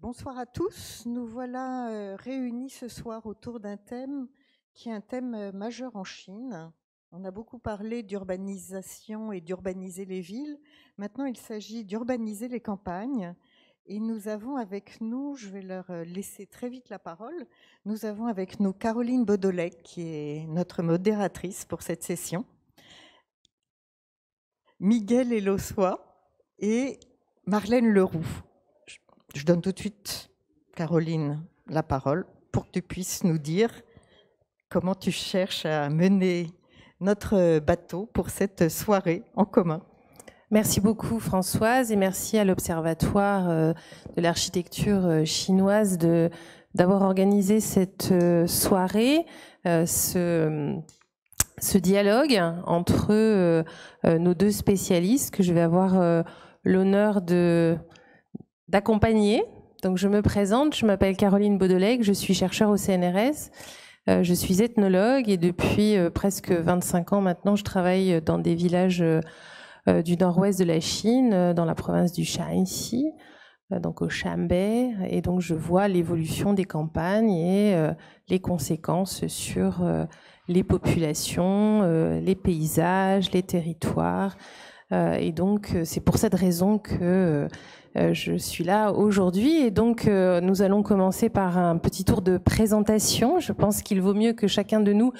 Bonsoir à tous. Nous voilà réunis ce soir autour d'un thème qui est un thème majeur en Chine. On a beaucoup parlé d'urbanisation et d'urbaniser les villes. Maintenant, il s'agit d'urbaniser les campagnes. Et nous avons avec nous, je vais leur laisser très vite la parole, nous avons avec nous Caroline Beaudelet, qui est notre modératrice pour cette session, Miguel Elossois et Marlène Leroux. Je donne tout de suite, Caroline, la parole pour que tu puisses nous dire comment tu cherches à mener notre bateau pour cette soirée en commun. Merci beaucoup Françoise et merci à l'Observatoire de l'architecture chinoise d'avoir organisé cette soirée, ce dialogue entre nos deux spécialistes que je vais avoir l'honneur d'accompagner. Donc je me présente, je m'appelle Caroline Beaudelet, je suis chercheure au CNRS. Je suis ethnologue et depuis presque 25 ans maintenant, je travaille dans des villages du nord-ouest de la Chine, dans la province du Shaanxi, donc au Shanbei. Et donc je vois l'évolution des campagnes et les conséquences sur les populations, les paysages, les territoires. Et donc c'est pour cette raison que je suis là aujourd'hui et donc nous allons commencer par un petit tour de présentation. Je pense qu'il vaut mieux que chacun de nous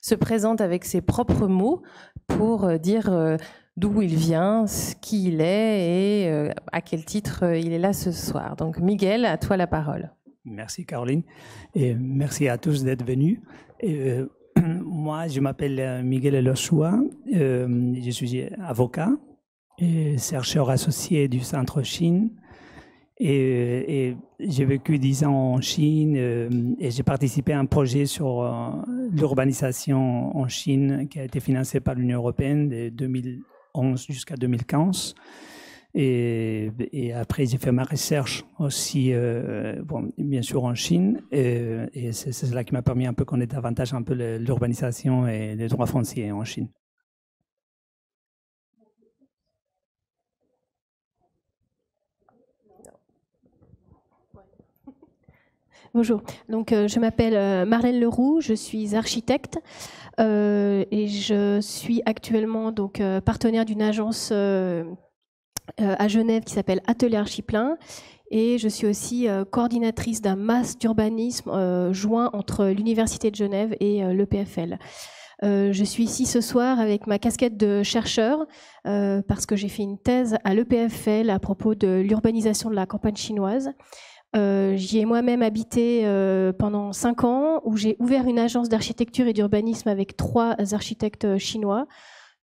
se présente avec ses propres mots pour dire d'où il vient, qui il est et à quel titre il est là ce soir. Donc Miguel, à toi la parole. Merci Caroline et merci à tous d'être venus. Moi, je m'appelle Miguel Elossois, je suis avocat et chercheur associé du Centre Chine. Et j'ai vécu 10 ans en Chine et j'ai participé à un projet sur l'urbanisation en Chine qui a été financé par l'Union européenne de 2011 jusqu'à 2015. Et après, j'ai fait ma recherche aussi, bon, bien sûr, en Chine. Et c'est cela qui m'a permis un peu connaître davantage un peu l'urbanisation et les droits fonciers en Chine. Bonjour, donc je m'appelle Marlène Leroux, je suis architecte et je suis actuellement donc partenaire d'une agence à Genève qui s'appelle Atelier Archiplein et je suis aussi coordinatrice d'un master d'urbanisme joint entre l'Université de Genève et l'EPFL. Je suis ici ce soir avec ma casquette de chercheur parce que j'ai fait une thèse à l'EPFL à propos de l'urbanisation de la campagne chinoise. J'y ai moi-même habité pendant 5 ans, où j'ai ouvert une agence d'architecture et d'urbanisme avec 3 architectes chinois.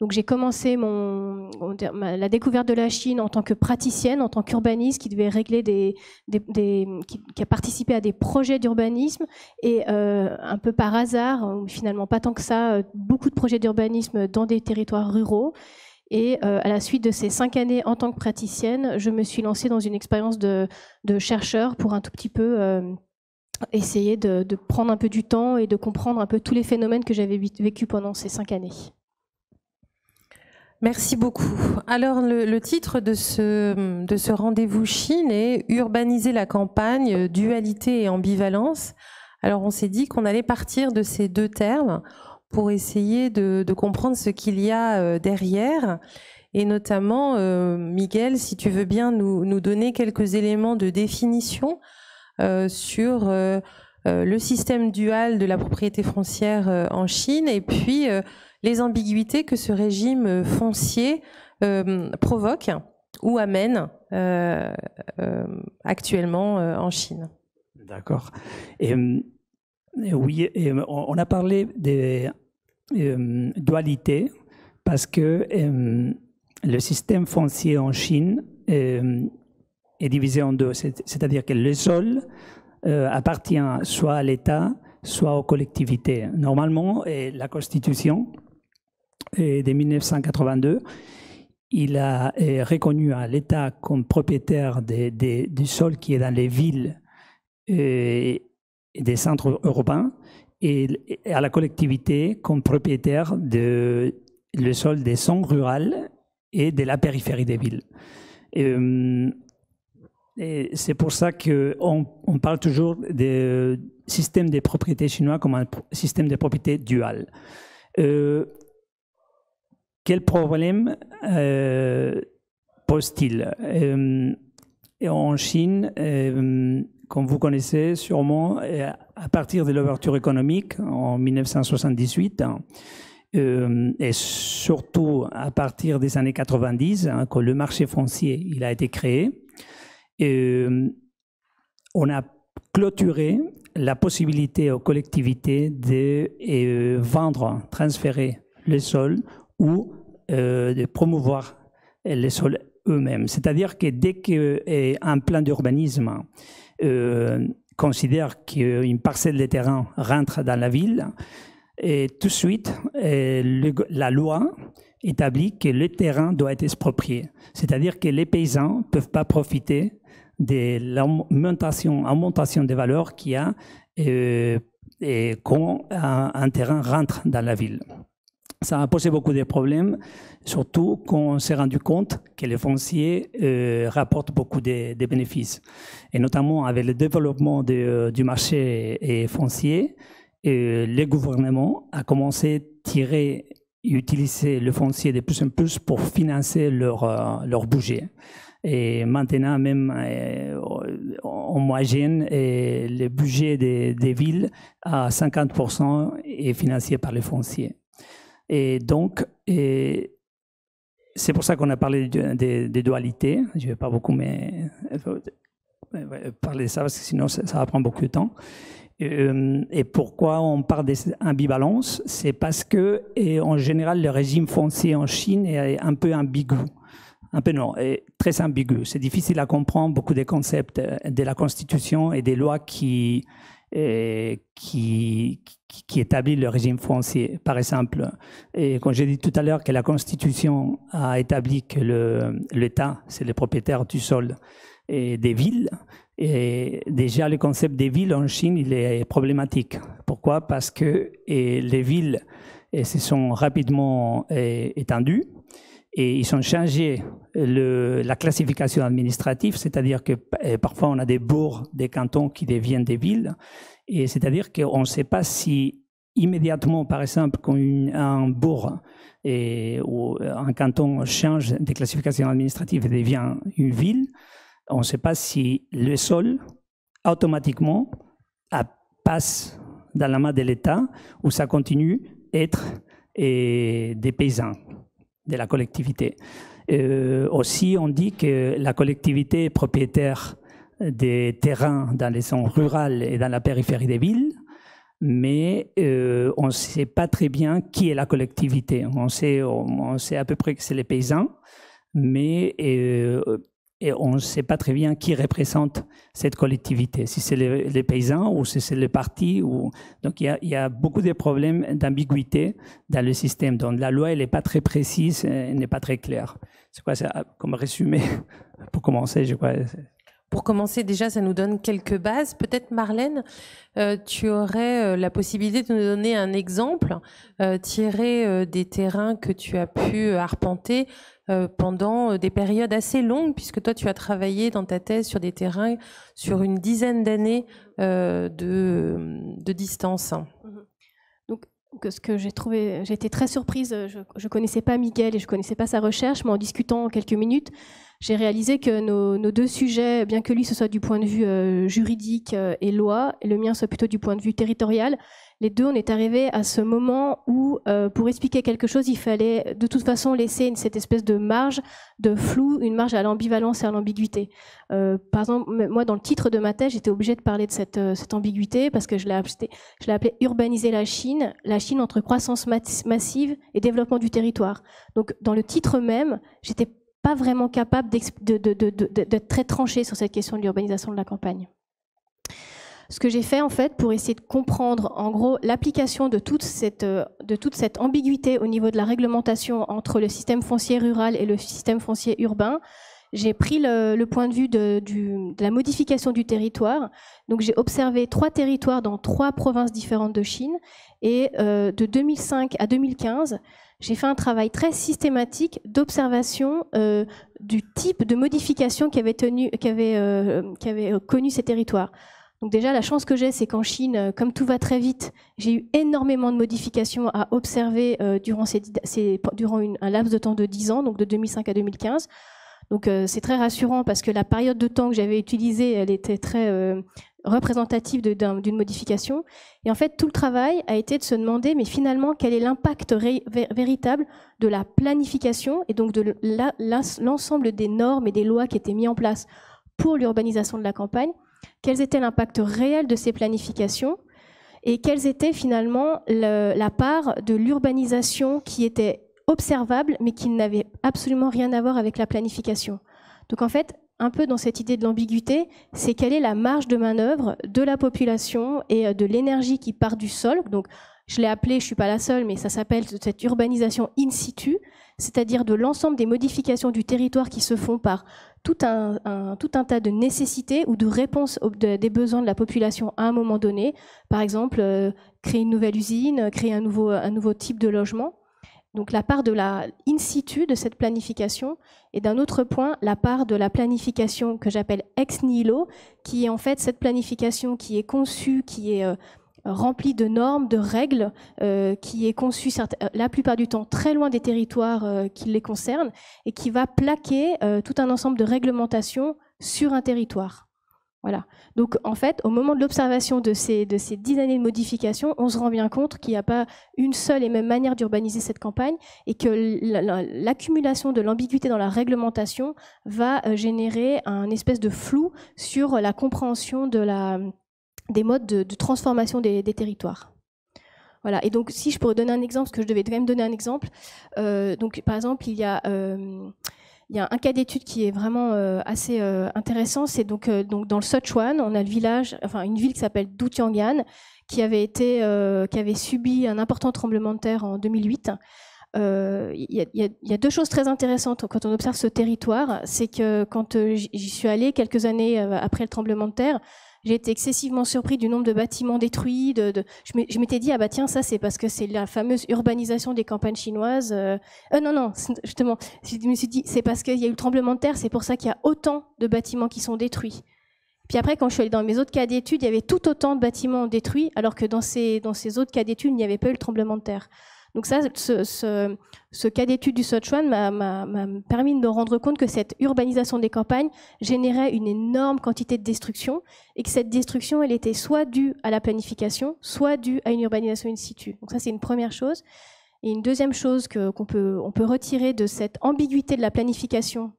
Donc j'ai commencé la découverte de la Chine en tant que praticienne, en tant qu'urbaniste qui devait régler qui a participé à des projets d'urbanisme et un peu par hasard, finalement pas tant que ça, beaucoup de projets d'urbanisme dans des territoires ruraux. Et à la suite de ces 5 années en tant que praticienne, je me suis lancée dans une expérience de chercheur pour un tout petit peu essayer de prendre un peu du temps et de comprendre un peu tous les phénomènes que j'avais vécus pendant ces 5 années. Merci beaucoup. Alors le titre de ce rendez-vous Chine est « Urbaniser la campagne, dualité et ambivalence ». Alors on s'est dit qu'on allait partir de ces 2 termes pour essayer de comprendre ce qu'il y a derrière. Et notamment, Miguel, si tu veux bien nous donner quelques éléments de définition sur le système dual de la propriété foncière en Chine et puis les ambiguïtés que ce régime foncier provoque ou amène actuellement en Chine. D'accord. Oui, on a parlé de dualité parce que le système foncier en Chine est divisé en 2, c'est-à-dire que le sol appartient soit à l'État, soit aux collectivités. Normalement, la Constitution de 1982, il a reconnu à l'État comme propriétaire du sol qui est dans les villes des centres urbains et à la collectivité comme propriétaire de le sol des zones rurales et de la périphérie des villes. Et c'est pour ça qu'on parle toujours du système des propriétés chinois comme un système de propriété dual. Quel problème pose-t-il? En Chine, comme vous connaissez sûrement, à partir de l'ouverture économique en 1978, et surtout à partir des années 90, quand le marché foncier il a été créé, on a clôturé la possibilité aux collectivités de vendre, transférer le sol ou de promouvoir les sols eux-mêmes. C'est-à-dire que dès qu'un plan d'urbanisme considère qu'une parcelle de terrain rentre dans la ville, et tout de suite, la loi établit que le terrain doit être exproprié. C'est-à-dire que les paysans ne peuvent pas profiter de l'augmentation des valeurs qu'il y a quand un terrain rentre dans la ville. Ça a posé beaucoup de problèmes, surtout quand on s'est rendu compte que les fonciers rapportent beaucoup de bénéfices. Et notamment avec le développement du marché foncier, le gouvernement a commencé à tirer et utiliser le foncier de plus en plus pour financer leur budget. Et maintenant, même en moyenne, le budget des villes à 50% est financé par les fonciers. Et donc, c'est pour ça qu'on a parlé des dualités. Je ne vais pas beaucoup parler de ça, parce que sinon, ça va prendre beaucoup de temps. Et pourquoi on parle d'ambivalence? C'est parce que, en général, le régime foncier en Chine est un peu ambigu. Un peu non, très ambigu. C'est difficile à comprendre beaucoup des concepts de la Constitution et des lois qui établit le régime foncier. Par exemple, et comme j'ai dit tout à l'heure que la Constitution a établi que l'État, c'est le propriétaire du sol et des villes, et déjà le concept des villes en Chine, il est problématique. Pourquoi? Parce que les villes se sont rapidement étendues et ils ont changé la classification administrative, c'est-à-dire que parfois on a des bourgs, des cantons qui deviennent des villes, et c'est-à-dire qu'on ne sait pas si immédiatement, par exemple, quand un bourg ou un canton change de classification administrative et devient une ville, on ne sait pas si le sol automatiquement passe dans la main de l'État ou ça continue à être des paysans de la collectivité. Aussi, on dit que la collectivité est propriétaire des terrains dans les zones rurales et dans la périphérie des villes, mais on ne sait pas très bien qui est la collectivité. On sait à peu près que c'est les paysans, mais et on ne sait pas très bien qui représente cette collectivité, si c'est les paysans ou si c'est le parti. Donc il y a beaucoup de problèmes d'ambiguïté dans le système. Donc la loi, elle n'est pas très précise, elle n'est pas très claire. C'est quoi ça, comme résumé pour commencer, je crois. Pour commencer, déjà, ça nous donne quelques bases. Peut-être, Marlène, tu aurais la possibilité de nous donner un exemple tiré des terrains que tu as pu arpenter pendant des périodes assez longues, puisque toi, tu as travaillé dans ta thèse sur des terrains sur une dizaine d'années de distance. Donc, ce que j'ai trouvé, j'ai été très surprise. Je connaissais pas Miguel et je connaissais pas sa recherche, mais en discutant quelques minutes, j'ai réalisé que nos deux sujets, bien que lui ce soit du point de vue juridique et loi, et le mien soit plutôt du point de vue territorial, les deux, on est arrivé à ce moment où, pour expliquer quelque chose, il fallait de toute façon laisser cette espèce de marge de flou, une marge à l'ambivalence et à l'ambiguïté. Par exemple, moi, dans le titre de ma thèse, j'étais obligée de parler de cette ambiguïté parce que je l'ai appelé urbaniser la Chine entre croissance massive et développement du territoire. Donc, dans le titre même, j'étais pas vraiment capable d'être très tranchée sur cette question de l'urbanisation de la campagne. Ce que j'ai fait, en fait, pour essayer de comprendre, en gros, l'application de toute cette ambiguïté au niveau de la réglementation entre le système foncier rural et le système foncier urbain, j'ai pris le point de vue de la modification du territoire. Donc j'ai observé 3 territoires dans 3 provinces différentes de Chine. Et de 2005 à 2015, j'ai fait un travail très systématique d'observation du type de modification qu'avaient connu ces territoires. Donc déjà, la chance que j'ai, c'est qu'en Chine, comme tout va très vite, j'ai eu énormément de modifications à observer durant un laps de temps de 10 ans, donc de 2005 à 2015. Donc c'est très rassurant parce que la période de temps que j'avais utilisée, elle était très représentative d'une modification. Et en fait, tout le travail a été de se demander, mais finalement, quel est l'impact véritable de la planification et donc de l'ensemble des normes et des lois qui étaient mises en place pour l'urbanisation de la campagne. Quels étaient l'impact réel de ces planifications et quelles étaient finalement la part de l'urbanisation qui était observable mais qui n'avait absolument rien à voir avec la planification. Donc en fait, un peu dans cette idée de l'ambiguïté, c'est quelle est la marge de manœuvre de la population et de l'énergie qui part du sol. Donc je l'ai appelé, je ne suis pas la seule, mais ça s'appelle cette urbanisation in situ, c'est-à-dire de l'ensemble des modifications du territoire qui se font par tout un tas de nécessités ou de réponses des besoins de la population à un moment donné. Par exemple, créer une nouvelle usine, créer un nouveau type de logement. Donc la part de la in situ de cette planification et d'un autre point, la part de la planification que j'appelle ex nihilo, qui est en fait cette planification qui est conçue, qui est remplie de normes, de règles, qui est conçue la plupart du temps très loin des territoires qui les concernent et qui va plaquer tout un ensemble de réglementations sur un territoire. Voilà. Donc, en fait, au moment de l'observation de ces 10 années de modification, on se rend bien compte qu'il n'y a pas une seule et même manière d'urbaniser cette campagne et que l'accumulation de l'ambiguïté dans la réglementation va générer un espèce de flou sur la compréhension des modes de transformation des territoires. Voilà. Et donc, si je pourrais donner un exemple, parce que je devais quand même donner un exemple. Donc, par exemple, il y a un cas d'étude qui est vraiment assez intéressant. C'est donc dans le Sichuan, on a une ville qui s'appelle Dutiangyan, qui avait subi un important tremblement de terre en 2008. Il y a 2 choses très intéressantes quand on observe ce territoire. C'est que quand j'y suis allée quelques années après le tremblement de terre, j'ai été excessivement surpris du nombre de bâtiments détruits. Je m'étais dit, ah bah tiens, ça c'est parce que c'est la fameuse urbanisation des campagnes chinoises. Non, justement, je me suis dit, c'est parce qu'il y a eu le tremblement de terre, c'est pour ça qu'il y a autant de bâtiments qui sont détruits. Puis après, quand je suis allée dans mes autres cas d'études, il y avait tout autant de bâtiments détruits, alors que dans ces autres cas d'études, il n'y avait pas eu le tremblement de terre. Donc ça, ce cas d'étude du Sichuan m'a permis de me rendre compte que cette urbanisation des campagnes générait une énorme quantité de destruction et que cette destruction, elle était soit due à la planification, soit due à une urbanisation in situ. Donc ça, c'est une première chose. Et une deuxième chose qu'on peut retirer de cette ambiguïté de la planification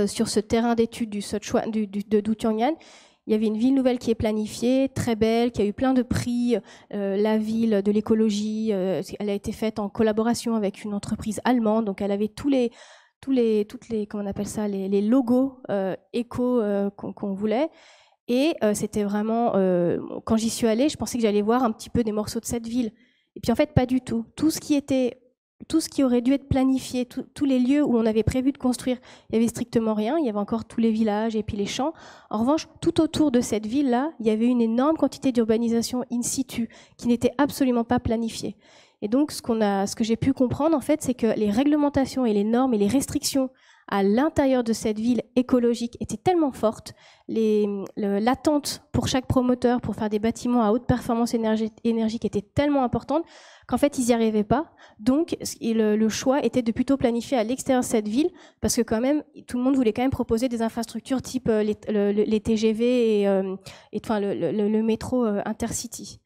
sur ce terrain d'étude du Sichuan, de Dutiangyan, il y avait une ville nouvelle qui est planifiée, très belle, qui a eu plein de prix, la ville de l'écologie. Elle a été faite en collaboration avec une entreprise allemande, donc elle avait toutes les comment on appelle ça, les logos éco qu'on voulait. Et c'était vraiment, quand j'y suis allée, je pensais que j'allais voir un petit peu des morceaux de cette ville. Et puis en fait, pas du tout. Tout ce qui aurait dû être planifié, tous les lieux où on avait prévu de construire, il n'y avait strictement rien. Il y avait encore tous les villages et puis les champs. En revanche, tout autour de cette ville-là, il y avait une énorme quantité d'urbanisation in situ qui n'était absolument pas planifiée. Et donc, ce que j'ai pu comprendre, en fait, c'est que les réglementations et les normes et les restrictions à l'intérieur de cette ville écologique étaient tellement fortes, l'attente pour chaque promoteur pour faire des bâtiments à haute performance énergique était tellement importante qu'en fait, ils n'y arrivaient pas. Donc, le choix était de plutôt planifier à l'extérieur de cette ville, parce que quand même, tout le monde voulait quand même proposer des infrastructures type les TGV et enfin, le métro Intercity.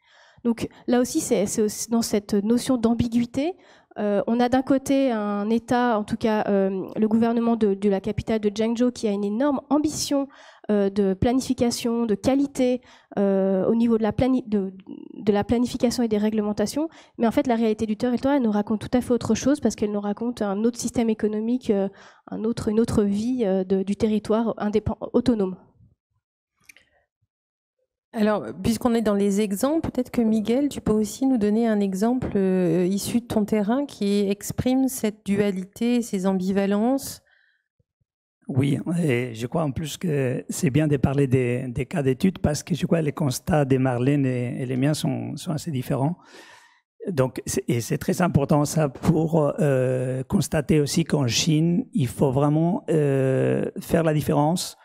Donc là aussi, c'est dans cette notion d'ambiguïté. On a d'un côté un État, en tout cas le gouvernement de la capitale de Zhengzhou, qui a une énorme ambition de planification, de qualité au niveau de la planification et des réglementations. Mais en fait, la réalité du territoire, elle nous raconte tout à fait autre chose, parce qu'elle nous raconte un autre système économique, une autre vie du territoire autonome. Alors, puisqu'on est dans les exemples, peut-être que Miguel, tu peux aussi nous donner un exemple issu de ton terrain qui exprime cette dualité, ces ambivalences. Oui, et je crois en plus que c'est bien de parler des cas d'études parce que je crois que les constats de Marlène et les miens sont assez différents. Donc, c'est très important ça pour constater aussi qu'en Chine, il faut vraiment faire la différence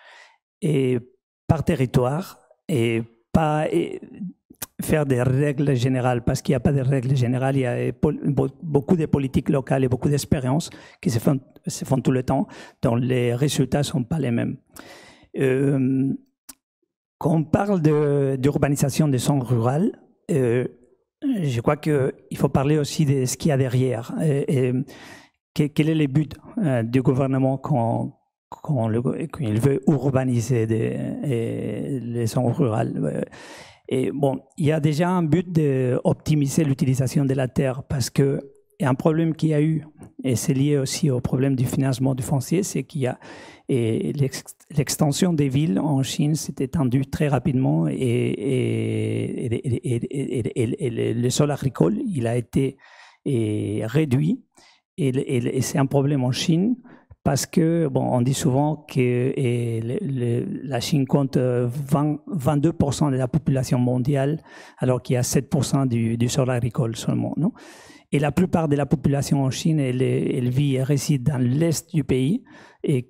et par territoire et pas faire des règles générales, parce qu'il n'y a pas de règles générales, il y a beaucoup de politiques locales et beaucoup d'expériences qui se font tout le temps, dont les résultats ne sont pas les mêmes. Quand on parle d'urbanisation des zones rurales, je crois qu'il faut parler aussi de ce qu'il y a derrière. Quel est le but du gouvernement quand il veut urbaniser les zones rurales? Et bon, il y a déjà un but d'optimiser l'utilisation de la terre parce que un problème qu'il y a eu, et c'est lié aussi au problème du financement du foncier, c'est qu'il y a l'extension des villes en Chine s'est étendue très rapidement et le sol agricole, il a été réduit et c'est un problème en Chine. Parce que, bon, on dit souvent que la Chine compte 22% de la population mondiale, alors qu'il y a 7% du sol agricole seulement, non? Et la plupart de la population en Chine, elle vit et réside dans l'est du pays, et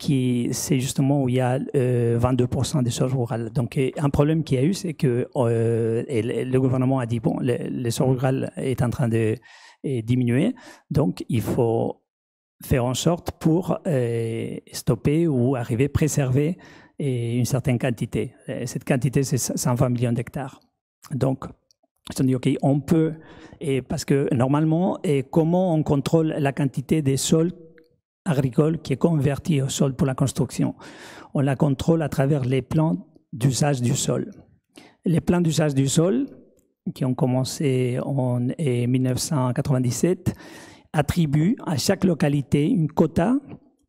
c'est justement où il y a 22% de sol rural. Donc, un problème qu'il y a eu, c'est que le gouvernement a dit, bon, le sol rural est en train de diminuer, donc il faut faire en sorte pour stopper ou arriver à préserver une certaine quantité. Cette quantité, c'est 120 millions d'hectares. Donc, je me dis, OK, on peut, parce que normalement, comment on contrôle la quantité des sols agricoles qui est converti au sol pour la construction? On la contrôle à travers les plans d'usage du sol. Les plans d'usage du sol, qui ont commencé en 1997, attribue à chaque localité une quota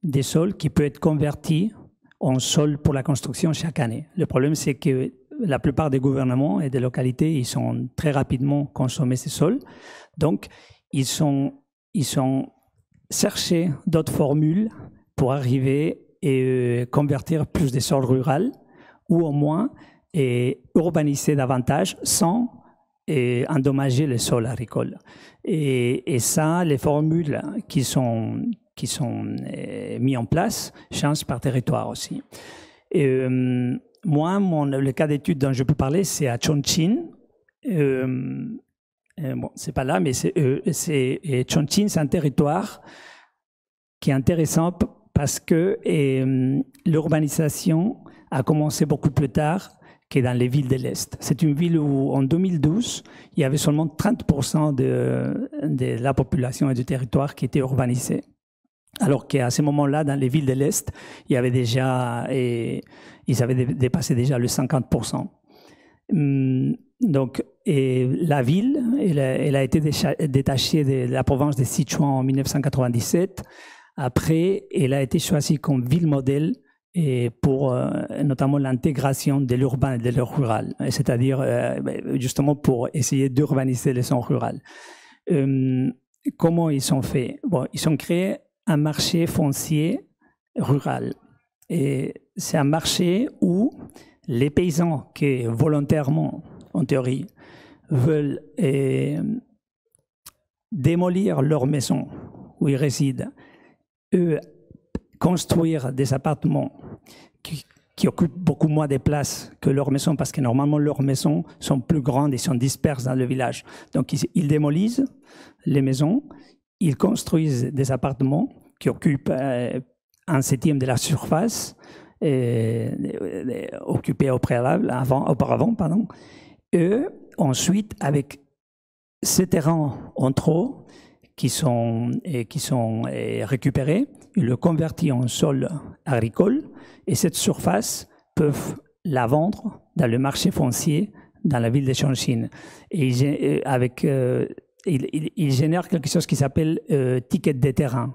des sols qui peut être converti en sol pour la construction chaque année. Le problème, c'est que la plupart des gouvernements et des localités, ils sont très rapidement consommés ces sols. Donc, ils ont cherché d'autres formules pour arriver et convertir plus des sols ruraux ou au moins urbaniser davantage sans endommager les sols agricoles. Et ça, les formules qui sont mises en place changent par territoire aussi. Moi, le cas d'étude dont je peux parler, c'est à Chongqing. Bon, c'est pas là, mais Chongqing, c'est un territoire qui est intéressant parce que l'urbanisation a commencé beaucoup plus tard que dans les villes de l'Est. C'est une ville où, en 2012, il y avait seulement 30% de la population et du territoire qui était urbanisé. Alors qu'à ce moment-là, dans les villes de l'Est, il y avait déjà, ils avaient dépassé déjà le 50%. Donc, la ville, elle a été détachée de la province de Sichuan en 1997. Après, elle a été choisie comme ville modèle et pour notamment l'intégration de l'urbain et de le rural, c'est-à-dire justement pour essayer d'urbaniser les zones rurales. Comment ils ont fait? Bon, ils ont créé un marché foncier rural. Et c'est un marché où les paysans qui volontairement, en théorie, veulent démolir leur maison où ils résident, eux, construire des appartements qui occupent beaucoup moins de place que leurs maisons, parce que normalement leurs maisons sont plus grandes et sont disperses dans le village. Donc ils démolissent les maisons, ils construisent des appartements qui occupent 1/7 de la surface occupée auparavant. Et ensuite, avec ces terrains en trop qui sont récupérés, ils le convertissent en sol agricole et cette surface peuvent la vendre dans le marché foncier dans la ville de Chongqing. Et ils génèrent quelque chose qui s'appelle ticket de terrain.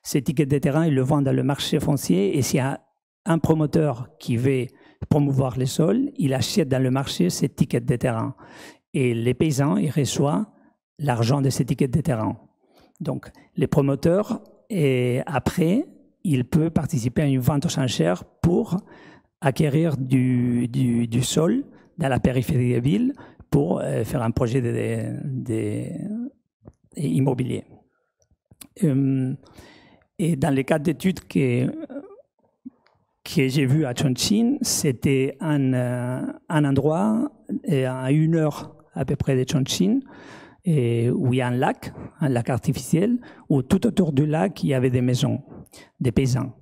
Ces tickets de terrain, ils le vendent dans le marché foncier et s'il y a un promoteur qui veut promouvoir les sols, il achète dans le marché ces tickets de terrain. Et les paysans, ils reçoivent l'argent de ces tickets de terrain. Donc, les promoteurs, après, il peut participer à une vente aux enchères pour acquérir du sol dans la périphérie des villes pour faire un projet immobilier. Et dans les cas d'études que j'ai vu à Chongqing, c'était un endroit à 1 heure à peu près de Chongqing, où il y a un lac artificiel, où tout autour du lac, il y avait des maisons, des paysans.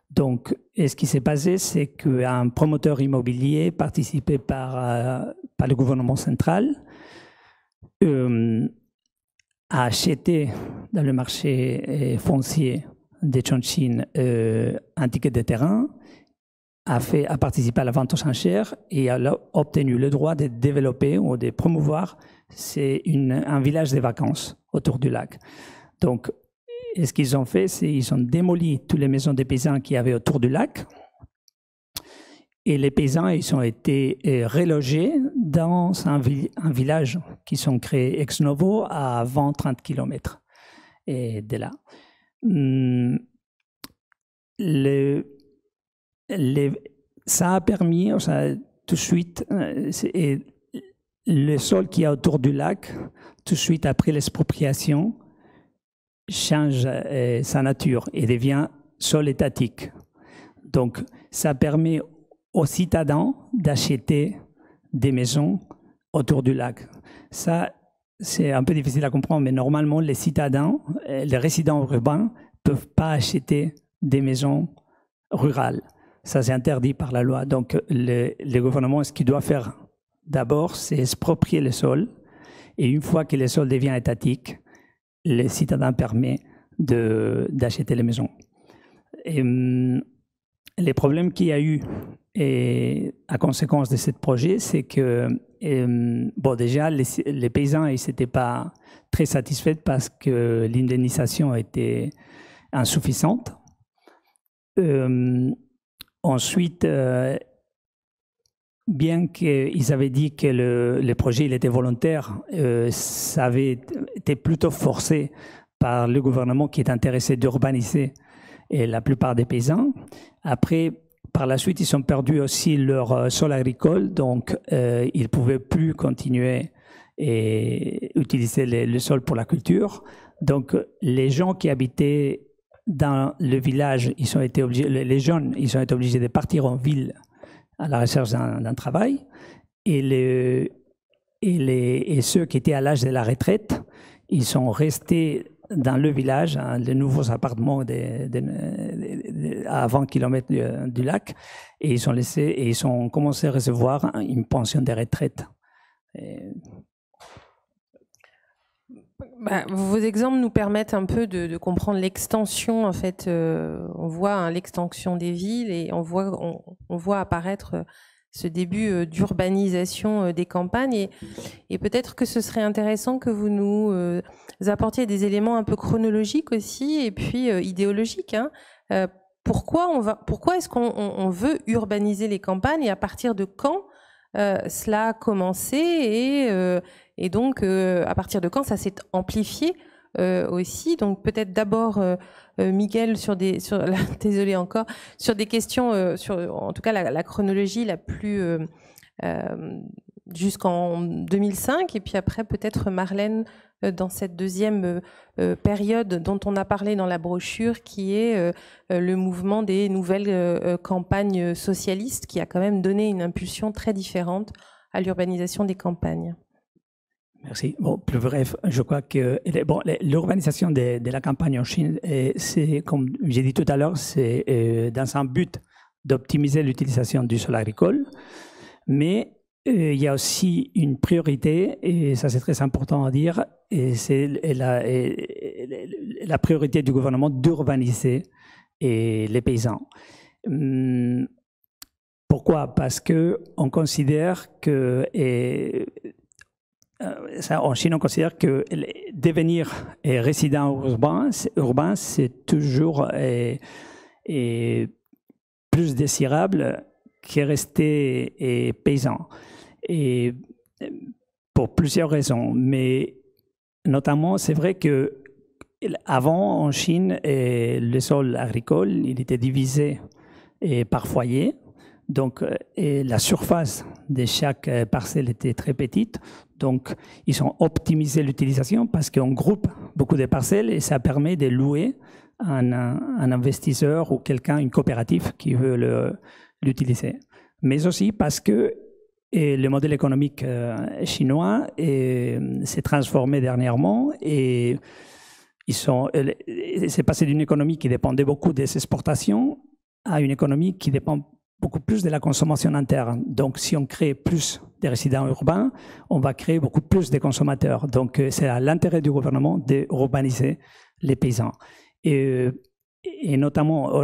Donc, ce qui s'est passé, c'est qu'un promoteur immobilier participé par le gouvernement central a acheté dans le marché foncier de Chongqing un ticket de terrain, a participé à la vente aux enchères et a obtenu le droit de développer ou de promouvoir un village de vacances autour du lac. Donc, ce qu'ils ont fait, c'est qu'ils ont démoli toutes les maisons des paysans qu'il y avait autour du lac. Et les paysans, ils ont été relogés dans un village qui sont créés ex novo à 20-30 km de là. Ça a permis, tout de suite, le sol qui est autour du lac, tout de suite après l'expropriation, change sa nature et devient sol étatique. Donc, ça permet aux citadins d'acheter des maisons autour du lac. Ça, c'est un peu difficile à comprendre, mais normalement, les citadins, les résidents urbains, ne peuvent pas acheter des maisons rurales. Ça, c'est interdit par la loi. Donc, le gouvernement, ce qu'il doit faire d'abord, c'est exproprier le sol. Et une fois que le sol devient étatique, les citadins permettent d'acheter les maisons. Et, les problèmes qu'il y a eu à conséquence de ce projet, c'est que déjà, les paysans n'étaient pas très satisfaits parce que l'indemnisation était insuffisante. Ensuite, bien qu'ils avaient dit que le projet il était volontaire, ça avait été plutôt forcé par le gouvernement qui est intéressé d'urbaniser la plupart des paysans. Après, par la suite, ils ont perdu aussi leur sol agricole, donc ils ne pouvaient plus continuer et utiliser le sol pour la culture. Donc, les gens qui habitaient dans le village, les jeunes, ils ont été obligés de partir en ville à la recherche d'un travail. Et ceux qui étaient à l'âge de la retraite, ils sont restés dans le village, les nouveaux appartements à 20 km du lac, et ils ont commencé à recevoir une pension de retraite. Vos exemples nous permettent un peu de comprendre l'extension. En fait, on voit l'extension des villes et on voit apparaître ce début d'urbanisation des campagnes. Et peut-être que ce serait intéressant que vous nous apportiez des éléments un peu chronologiques aussi et puis idéologiques. Pourquoi est-ce qu'on veut urbaniser les campagnes et à partir de quand cela a commencé et donc à partir de quand ça s'est amplifié aussi. Donc peut-être d'abord Miguel désolé encore sur des questions sur en tout cas la chronologie la plus jusqu'en 2005 et puis après peut-être Marlène dans cette deuxième période dont on a parlé dans la brochure qui est le mouvement des nouvelles campagnes socialistes qui a quand même donné une impulsion très différente à l'urbanisation des campagnes. Merci. Bon, plus bref, je crois que l'urbanisation de la campagne en Chine, c'est, comme j'ai dit tout à l'heure, c'est dans un but d'optimiser l'utilisation du sol agricole, mais il y a aussi une priorité, et ça c'est très important à dire, et c'est la priorité du gouvernement d'urbaniser les paysans. Pourquoi? Parce qu'on considère que... en Chine, on considère que devenir résident urbain, c'est toujours plus désirable que rester paysan. Et pour plusieurs raisons. Mais notamment, c'est vrai que avant, en Chine, le sol agricole, il était divisé par foyer. Donc, la surface de chaque parcelle était très petite. Donc, ils ont optimisé l'utilisation parce qu'on groupe beaucoup de parcelles et ça permet de louer un investisseur ou quelqu'un, une coopérative qui veut l'utiliser. Mais aussi parce que le modèle économique chinois s'est transformé dernièrement et c'est passé d'une économie qui dépendait beaucoup des exportations à une économie qui dépend beaucoup plus de la consommation interne. Donc, si on crée plus de résidents urbains, on va créer beaucoup plus de consommateurs. Donc, c'est à l'intérêt du gouvernement d'urbaniser les paysans. Et notamment,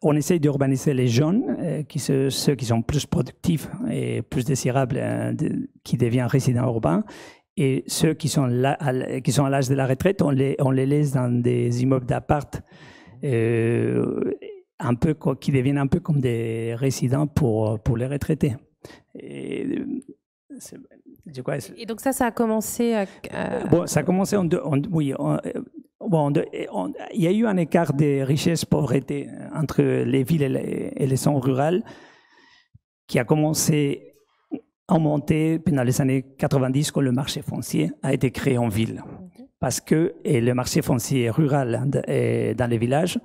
on essaye d'urbaniser les jeunes, ceux qui sont plus productifs et plus désirables, qui deviennent résidents urbains. Et ceux qui sont à l'âge de la retraite, on les laisse dans des immeubles d'appart qui deviennent un peu comme des résidents pour les retraités. Et donc ça a commencé Bon, ça a commencé il y a eu un écart de richesse-pauvreté entre les villes et les zones rurales qui a commencé à monter pendant les années 90 quand le marché foncier a été créé en ville. Parce que le marché foncier rural dans les villages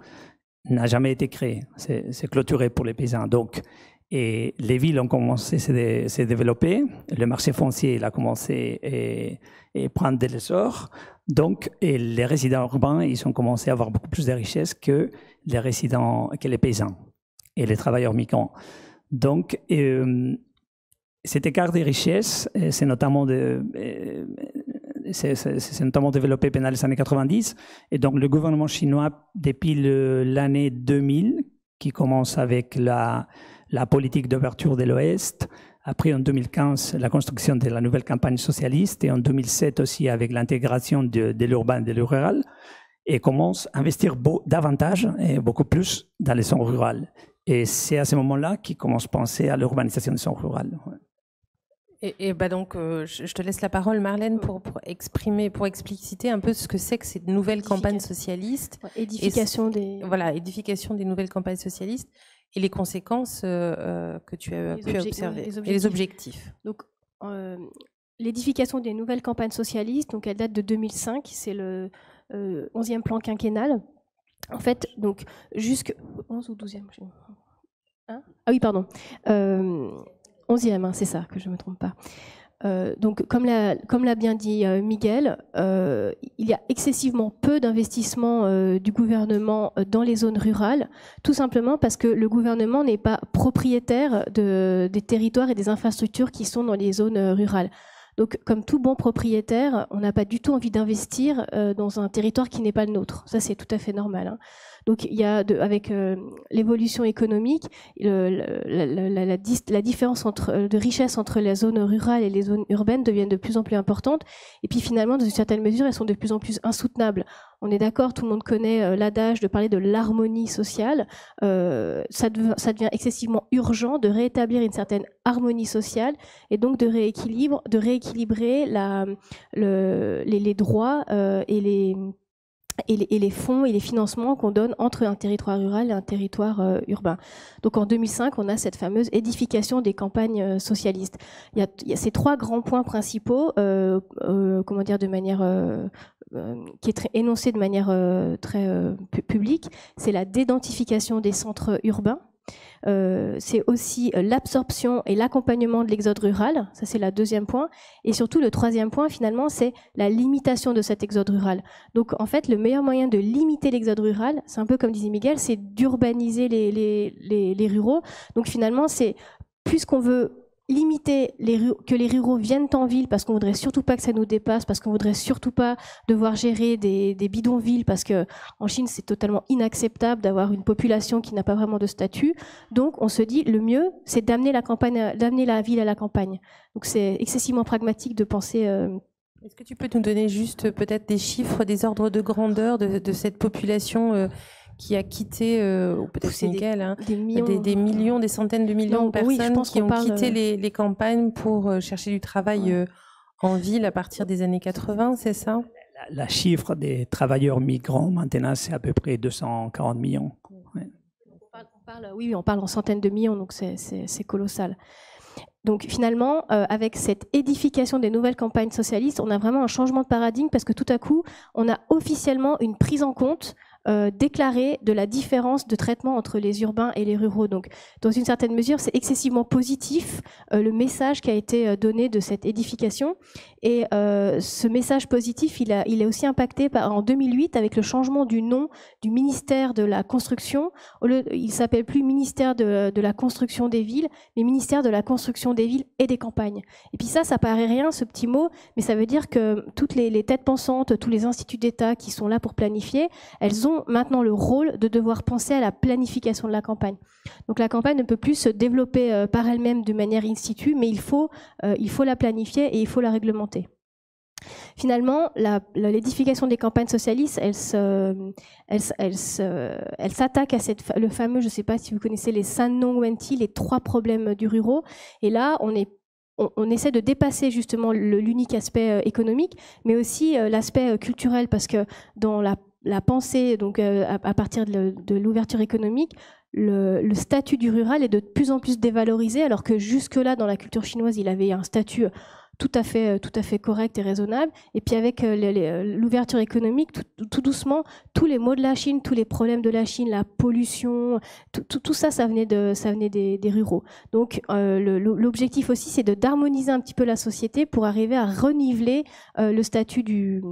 n'a jamais été créé. C'est clôturé pour les paysans. Donc, et les villes ont commencé à se développer. Le marché foncier il a commencé à prendre de l'essor. Donc, et les résidents urbains, ils ont commencé à avoir beaucoup plus de richesses que les paysans et les travailleurs migrants. Donc, cet écart de richesses, c'est notamment développé pendant les années 90. Et donc, le gouvernement chinois, depuis l'année 2000, qui commence avec la politique d'ouverture de l'Ouest, après en 2015, la construction de la nouvelle campagne socialiste, et en 2007 aussi avec l'intégration de l'urbain et de rural, et commence à investir davantage et beaucoup plus dans les zones rurales. Et c'est à ce moment-là qu'ils commencent à penser à l'urbanisation des zones rurales. Donc, je te laisse la parole, Marlène, pour expliciter un peu ce que c'est que ces nouvelles campagnes socialistes. Édification des nouvelles campagnes socialistes et les conséquences que tu as pu observer et les objectifs. Donc, l'édification des nouvelles campagnes socialistes, donc elle date de 2005, c'est le 11e plan quinquennal. En fait, donc jusque 11 ou 12e. Ah oui, pardon. 11e, c'est ça, que je ne me trompe pas. Donc, comme l'a bien dit Miguel, il y a excessivement peu d'investissements du gouvernement dans les zones rurales, tout simplement parce que le gouvernement n'est pas propriétaire des territoires et des infrastructures qui sont dans les zones rurales. Donc, comme tout bon propriétaire, on n'a pas du tout envie d'investir dans un territoire qui n'est pas le nôtre. Ça, c'est tout à fait normal, hein. Donc, il y a avec l'évolution économique, la différence de richesse entre les zones rurales et les zones urbaines devient de plus en plus importante. Et puis finalement, dans une certaine mesure, elles sont de plus en plus insoutenables. On est d'accord, tout le monde connaît l'adage de parler de l'harmonie sociale. Ça devient excessivement urgent de rétablir une certaine harmonie sociale et donc de rééquilibrer les droits et les fonds et les financements qu'on donne entre un territoire rural et un territoire urbain. Donc en 2005, on a cette fameuse édification des campagnes socialistes. Il y a ces trois grands points principaux, de manière qui est énoncé de manière très publique. C'est la dédensification des centres urbains. C'est aussi l'absorption et l'accompagnement de l'exode rural, ça c'est le deuxième point, et surtout le troisième point finalement c'est la limitation de cet exode rural. Donc en fait le meilleur moyen de limiter l'exode rural, c'est un peu comme disait Miguel, c'est d'urbaniser les ruraux. Donc finalement c'est puisqu'on veut limiter que les ruraux viennent en ville parce qu'on voudrait surtout pas que ça nous dépasse, parce qu'on voudrait surtout pas devoir gérer des bidonvilles, parce que en Chine c'est totalement inacceptable d'avoir une population qui n'a pas vraiment de statut. Donc on se dit le mieux c'est d'amener la ville à la campagne. Donc c'est excessivement pragmatique de penser. Est-ce que tu peux nous donner juste peut-être des chiffres, des ordres de grandeur de cette population qui a quitté, ou peut-être c'est Miguel, des millions, des centaines de millions de personnes qui ont quitté les campagnes pour chercher du travail en ville à partir des années 80, c'est ça ? la chiffre des travailleurs migrants, maintenant, c'est à peu près 240 millions. Ouais. On parle en centaines de millions, donc c'est colossal. Donc finalement, avec cette édification des nouvelles campagnes socialistes, on a vraiment un changement de paradigme parce que tout à coup, on a officiellement une prise en compte déclarée de la différence de traitement entre les urbains et les ruraux. Donc, dans une certaine mesure, c'est excessivement positif le message qui a été donné de cette édification. Et ce message positif, il est aussi impacté en 2008 avec le changement du nom du ministère de la Construction. Il s'appelle plus ministère de la Construction des villes, mais ministère de la Construction des villes et des campagnes. Et puis ça paraît rien, ce petit mot, mais ça veut dire que toutes les têtes pensantes, tous les instituts d'État qui sont là pour planifier, elles ont maintenant le rôle de devoir penser à la planification de la campagne. Donc la campagne ne peut plus se développer par elle-même de manière in situ, mais il faut la planifier et il faut la réglementer. Finalement, l'édification des campagnes socialistes, elle s'attaque à le fameux, je ne sais pas si vous connaissez les San-non-Wenti, les 3 problèmes du rural. Et là, on essaie de dépasser justement l'unique aspect économique, mais aussi l'aspect culturel, parce que dans la pensée, donc à partir de l'ouverture économique, le statut du rural est de plus en plus dévalorisé, alors que jusque-là, dans la culture chinoise, il avait un statut tout à fait correct et raisonnable. Et puis avec l'ouverture économique, tout doucement, tous les maux de la Chine, tous les problèmes de la Chine, la pollution, tout ça, ça venait des ruraux. Donc l'objectif aussi, c'est d'harmoniser un petit peu la société pour arriver à reniveler le statut du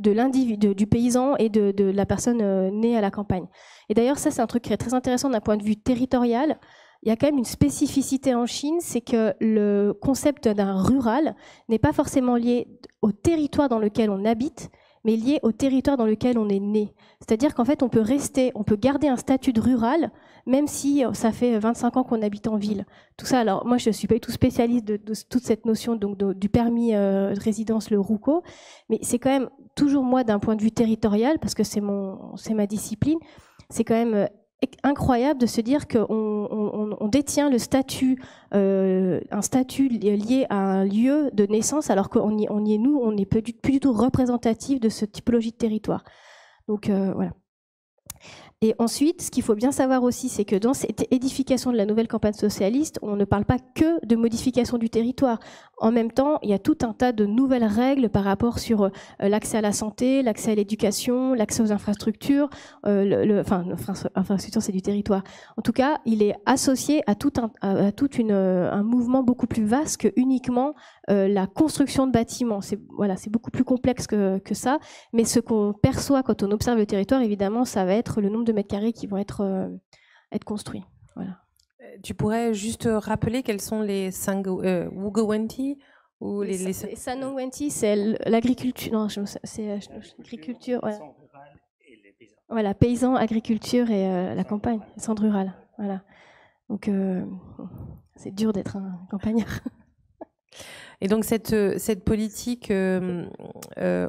l'individu, du paysan et de la personne née à la campagne. Et d'ailleurs, ça, c'est un truc qui est très intéressant d'un point de vue territorial. Il y a quand même une spécificité en Chine, c'est que le concept d'un rural n'est pas forcément lié au territoire dans lequel on habite, mais lié au territoire dans lequel on est né. C'est-à-dire qu'en fait, on peut garder un statut de rural, même si ça fait 25 ans qu'on habite en ville. Tout ça, alors moi, je ne suis pas du tout spécialiste de toute cette notion du permis de résidence, le RUCO, mais c'est quand même toujours moi, d'un point de vue territorial, parce que c'est ma discipline, c'est quand même incroyable de se dire qu'on détient le statut, un statut lié à un lieu de naissance, alors qu'on n'est plus du tout représentatif de cette typologie de territoire. Donc voilà. Et ensuite, ce qu'il faut bien savoir aussi, c'est que dans cette édification de la nouvelle campagne socialiste, on ne parle pas que de modification du territoire. En même temps, il y a tout un tas de nouvelles règles par rapport sur l'accès à la santé, l'accès à l'éducation, l'accès aux infrastructures. Infrastructure, c'est du territoire. En tout cas, il est associé à tout un mouvement beaucoup plus vaste que uniquement la construction de bâtiments. C'est beaucoup plus complexe que ça. Mais ce qu'on perçoit quand on observe le territoire, évidemment, ça va être le nombre de mètres carrés qui vont être construits. Voilà. Tu pourrais juste rappeler quels sont les Wugowenti ou les San-non-Wenti, c'est l'agriculture. Non, c'est l'agriculture. Voilà, paysans, agriculture et la campagne, le centre rural. Voilà. Donc, c'est dur d'être un campagnard. Et donc cette politique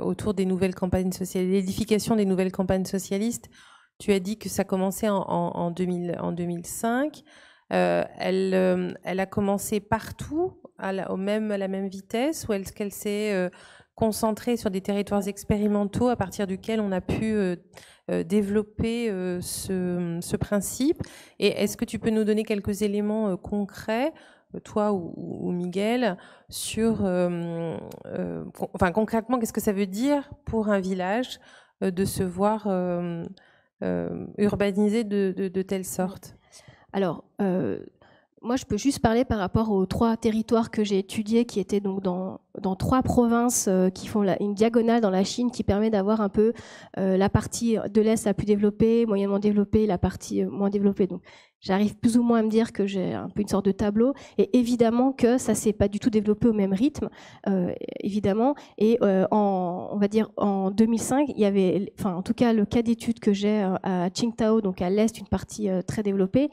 autour des nouvelles campagnes socialistes, l'édification des nouvelles campagnes socialistes, tu as dit que ça commençait en 2005. Elle a commencé partout à la même vitesse, ou est-ce qu'elle s'est concentrée sur des territoires expérimentaux à partir duquel on a pu développer ce principe? Et est-ce que tu peux nous donner quelques éléments concrets, toi ou Miguel, sur concrètement, qu'est-ce que ça veut dire pour un village de se voir urbanisé de telle sorte? Alors, moi, je peux juste parler par rapport aux 3 territoires que j'ai étudiés, qui étaient donc dans 3 provinces qui font une diagonale dans la Chine, qui permet d'avoir un peu la partie de l'Est la plus développée, moyennement développée, la partie moins développée. Donc, j'arrive plus ou moins à me dire que j'ai un peu une sorte de tableau. Et évidemment que ça s'est pas du tout développé au même rythme, évidemment. Et on va dire en 2005, il y avait, en tout cas le cas d'étude que j'ai à Qingdao, donc à l'est, une partie très développée.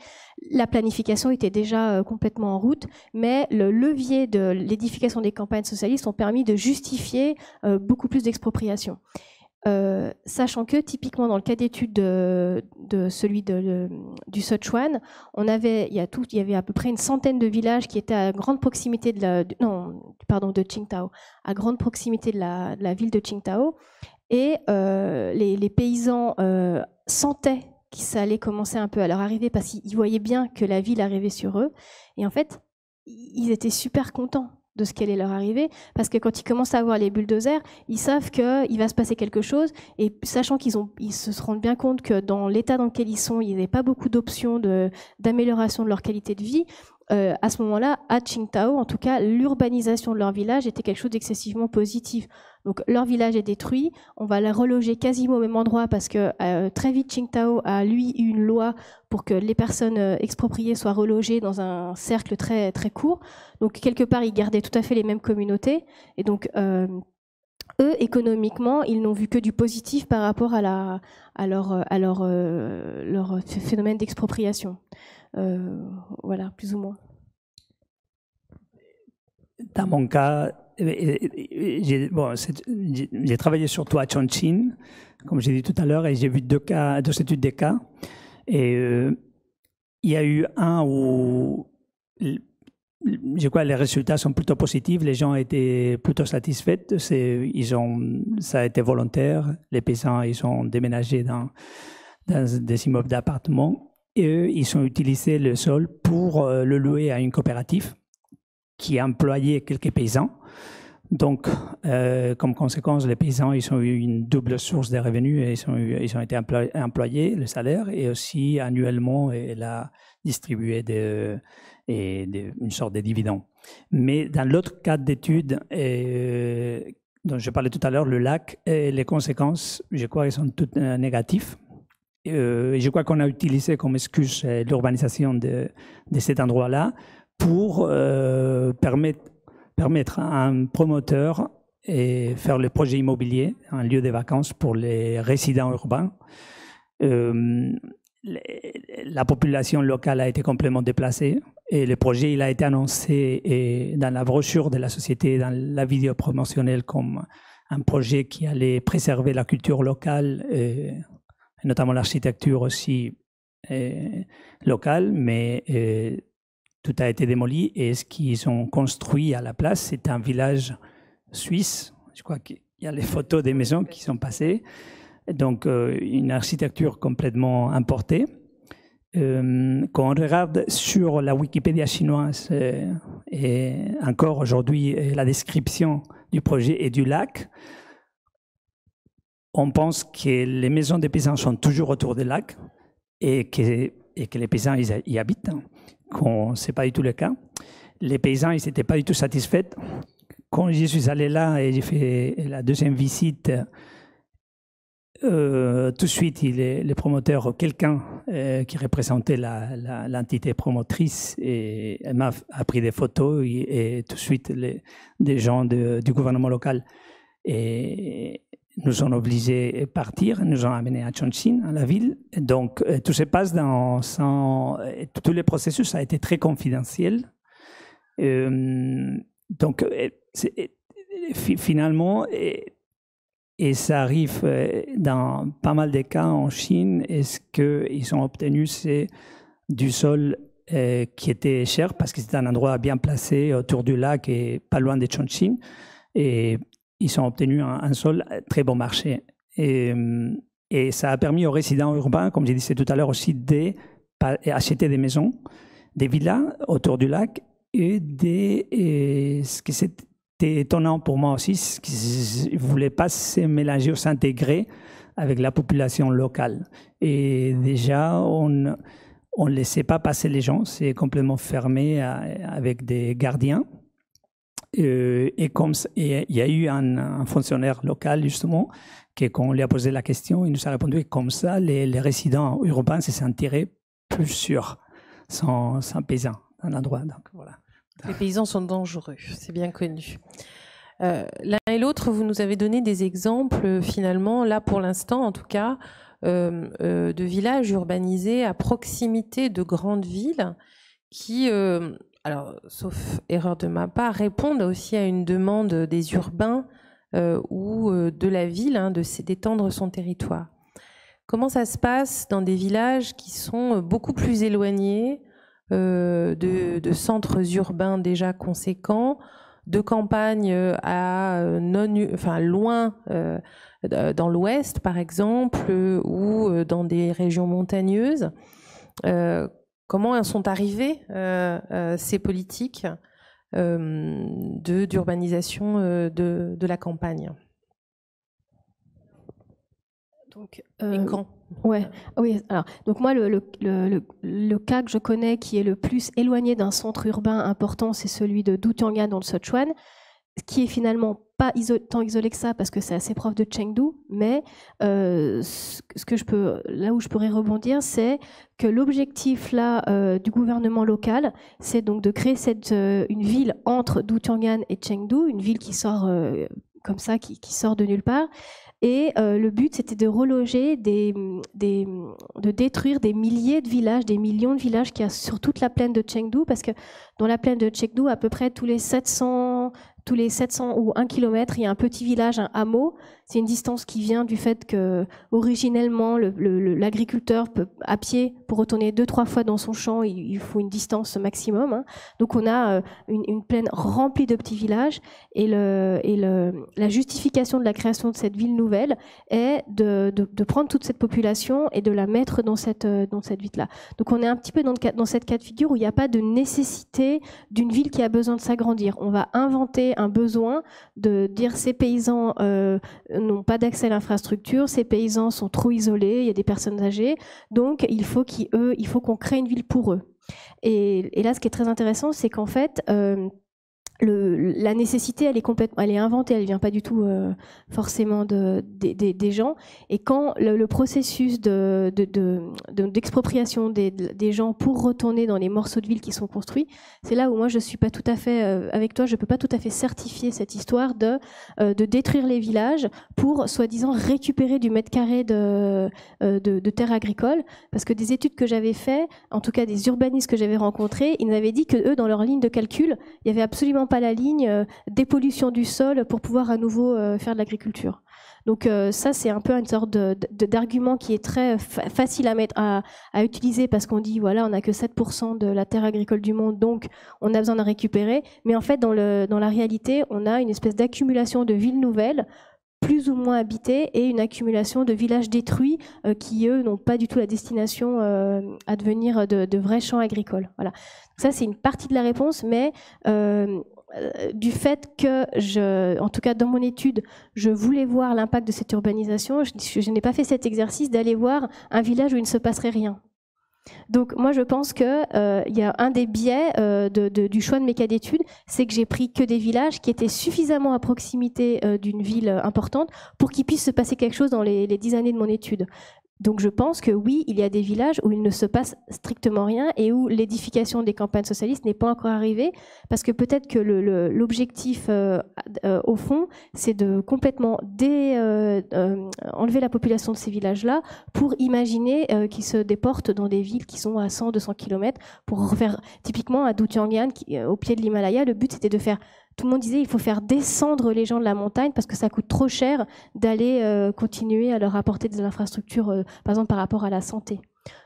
La planification était déjà complètement en route, mais le levier de l'édification des campagnes socialistes ont permis de justifier beaucoup plus d'expropriation. sachant que typiquement dans le cas d'étude de celui du Sichuan, il y avait à peu près une centaine de villages qui étaient à grande proximité de Qingdao, à grande proximité de la ville de Qingdao, et les paysans sentaient que ça allait commencer un peu à leur arriver parce qu'ils voyaient bien que la ville arrivait sur eux, et en fait ils étaient super contents de ce qui allait leur arriver, parce que quand ils commencent à avoir les bulldozers, ils savent qu'il va se passer quelque chose, et sachant ils se rendent bien compte que dans l'état dans lequel ils sont, il n'y avait pas beaucoup d'options d'amélioration de leur qualité de vie, à ce moment-là, à Qingdao, en tout cas, l'urbanisation de leur village était quelque chose d'excessivement positif. Donc leur village est détruit, on va les reloger quasiment au même endroit parce que très vite Qingdao a lui eu une loi pour que les personnes expropriées soient relogées dans un cercle très, très court. Donc quelque part, ils gardaient tout à fait les mêmes communautés. Et donc eux, économiquement, ils n'ont vu que du positif par rapport à leur phénomène d'expropriation. Voilà, plus ou moins. Dans mon cas, j'ai travaillé surtout à Chongqing, comme j'ai dit tout à l'heure, et j'ai vu deux études des cas. Et il y a eu un où je crois que les résultats sont plutôt positifs, les gens étaient plutôt satisfaits. Ça a été volontaire, les paysans ils ont déménagé dans des immeubles d'appartements. Et eux, ils ont utilisé le sol pour le louer à une coopérative qui employait quelques paysans. Donc, comme conséquence, les paysans, ils ont eu une double source de revenus et ils ont été employés, le salaire, et aussi annuellement, elle a distribué une sorte de dividende. Mais dans l'autre cas d'étude dont je parlais tout à l'heure, le lac, les conséquences, je crois, elles sont toutes négatives. Je crois qu'on a utilisé comme excuse l'urbanisation de cet endroit-là pour permettre à un promoteur et faire le projet immobilier, un lieu de vacances pour les résidents urbains. La population locale a été complètement déplacée et le projet il a été annoncé dans la brochure de la société, dans la vidéo promotionnelle comme un projet qui allait préserver la culture locale, notamment l'architecture aussi locale, mais tout a été démoli et ce qu'ils ont construit à la place, c'est un village suisse. Je crois qu'il y a les photos des maisons qui sont passées. Donc, une architecture complètement importée. Quand on regarde sur la Wikipédia chinoise, et encore aujourd'hui, la description du projet et du lac, on pense que les maisons des paysans sont toujours autour du lac et que les paysans ils y habitent. Ce n'est pas du tout le cas. Les paysans, ils n'étaient pas du tout satisfaits. Quand je suis allé là et j'ai fait la deuxième visite, tout de suite, le promoteur, quelqu'un qui représentait l'entité promotrice, et elle m'a pris des photos et tout de suite, des gens du gouvernement local nous ont obligés de partir, nous ont amenés à Chongqing, à la ville. Donc, tout se passe tout le processus a été très confidentiel. Donc, finalement, et ça arrive dans pas mal de cas en Chine, et ce qu'ils ont obtenu, c'est du sol qui était cher, parce que c'était un endroit bien placé autour du lac et pas loin de Chongqing. Et ils ont obtenu un sol très bon marché. Et ça a permis aux résidents urbains, comme je disais tout à l'heure aussi, d'acheter des maisons, des villas autour du lac. Et ce qui c'était étonnant pour moi aussi, c'est qu'ils ne voulaient pas se mélanger ou s'intégrer avec la population locale. Et déjà, on ne laissait pas passer les gens, c'est complètement fermé avec des gardiens. Et il y a eu un fonctionnaire local, justement, qui, quand on lui a posé la question, il nous a répondu que comme ça, les résidents urbains se sentiraient plus sûrs, sans paysans dans l'endroit. Donc, voilà. Les paysans sont dangereux, c'est bien connu. L'un et l'autre, vous nous avez donné des exemples, finalement, là pour l'instant en tout cas, de villages urbanisés à proximité de grandes villes qui, alors, sauf erreur de ma part, répondent aussi à une demande des urbains ou de la ville, hein, d'étendre son territoire. Comment ça se passe dans des villages qui sont beaucoup plus éloignés de centres urbains déjà conséquents, de campagnes loin dans l'ouest par exemple, ou dans des régions montagneuses? Comment sont arrivées ces politiques d'urbanisation de la campagne? Donc, et quand? Ouais, oui. Alors, donc moi, le cas que je connais qui est le plus éloigné d'un centre urbain important, c'est celui de Dutiangan dans le Sichuan, qui est finalement pas tant isolé que ça parce que c'est assez proche de Chengdu, mais là où je pourrais rebondir, c'est que l'objectif là du gouvernement local, c'est donc de créer une ville entre Dutiangan et Chengdu, une ville qui sort comme ça, qui sort de nulle part. Et le but, c'était de reloger, de détruire des milliers de villages, des millions de villages qu'il y a sur toute la plaine de Chengdu, parce que dans la plaine de Chengdu, à peu près tous les 700 ou 1 kilomètre, il y a un petit village, un hameau. C'est une distance qui vient du fait que, originellement, l'agriculteur peut, à pied, pour retourner 2-3 fois dans son champ, il faut une distance maximum, hein. Donc on a une plaine remplie de petits villages, et la justification de la création de cette ville nouvelle est de prendre toute cette population et de la mettre dans cette ville-là. Donc on est un petit peu dans cette cas de figure où il n'y a pas de nécessité d'une ville qui a besoin de s'agrandir. On va inventer un besoin de dire ces paysans n'ont pas d'accès à l'infrastructure, ces paysans sont trop isolés, il y a des personnes âgées, donc il faut qu'on crée une ville pour eux. Et là, ce qui est très intéressant, c'est qu'en fait, la nécessité, elle est inventée, elle vient pas du tout forcément des gens. Et quand le processus d'expropriation des gens pour retourner dans les morceaux de ville qui sont construits, c'est là où moi je suis pas tout à fait avec toi, je peux pas tout à fait certifier cette histoire de détruire les villages pour soi-disant récupérer du mètre carré de terre agricole, parce que des études que j'avais fait, en tout cas des urbanistes que j'avais rencontrés, ils m'avaient dit que eux, dans leur ligne de calcul, il y avait absolument pas la ligne dépollution du sol pour pouvoir à nouveau faire de l'agriculture. Donc ça, c'est un peu une sorte d'argument qui est très facile à utiliser, parce qu'on dit, voilà, on n'a que 7% de la terre agricole du monde, donc on a besoin de récupérer. Mais en fait, dans la réalité, on a une espèce d'accumulation de villes nouvelles, plus ou moins habitées, et une accumulation de villages détruits qui, eux, n'ont pas du tout la destination à devenir de vrais champs agricoles. Voilà. Ça, c'est une partie de la réponse, mais du fait que, en tout cas dans mon étude, je voulais voir l'impact de cette urbanisation, je n'ai pas fait cet exercice d'aller voir un village où il ne se passerait rien. Donc moi je pense qu'il y a un des biais du choix de mes cas d'études, c'est que j'ai pris que des villages qui étaient suffisamment à proximité d'une ville importante pour qu'il puisse se passer quelque chose dans les 10 années de mon étude. Donc je pense que oui, il y a des villages où il ne se passe strictement rien et où l'édification des campagnes socialistes n'est pas encore arrivée, parce que peut-être que l'objectif au fond, c'est de complètement enlever la population de ces villages-là pour imaginer qu'ils se déportent dans des villes qui sont à 100-200 km pour refaire, typiquement à Dutiangan, au pied de l'Himalaya, le but c'était de faire... Tout le monde disait il faut faire descendre les gens de la montagne parce que ça coûte trop cher d'aller continuer à leur apporter des infrastructures, par exemple par rapport à la santé.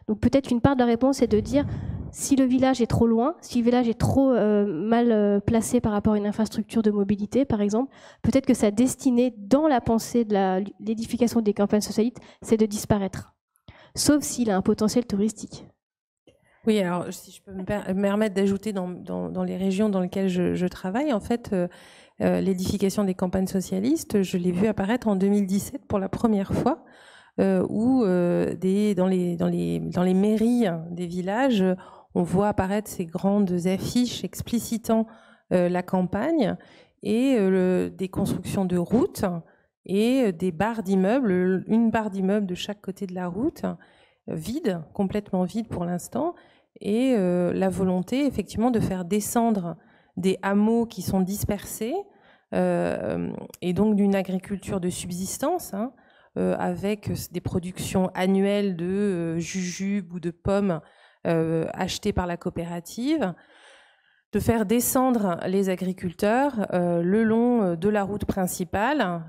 Donc peut-être une part de la réponse est de dire si le village est trop loin, si le village est trop mal placé par rapport à une infrastructure de mobilité, par exemple, peut-être que sa destinée dans la pensée de l'édification des campagnes socialistes, c'est de disparaître. Sauf s'il a un potentiel touristique. Oui, alors si je peux me permettre d'ajouter dans les régions dans lesquelles je travaille, en fait, l'édification des campagnes socialistes, je l'ai vu apparaître en 2017 pour la première fois, où dans les mairies des villages, on voit apparaître ces grandes affiches explicitant la campagne et des constructions de routes et des barres d'immeubles, une barre d'immeubles de chaque côté de la route, vide, complètement vide pour l'instant, et la volonté effectivement de faire descendre des hameaux qui sont dispersés, et donc d'une agriculture de subsistance, hein, avec des productions annuelles de jujubes ou de pommes achetées par la coopérative, de faire descendre les agriculteurs le long de la route principale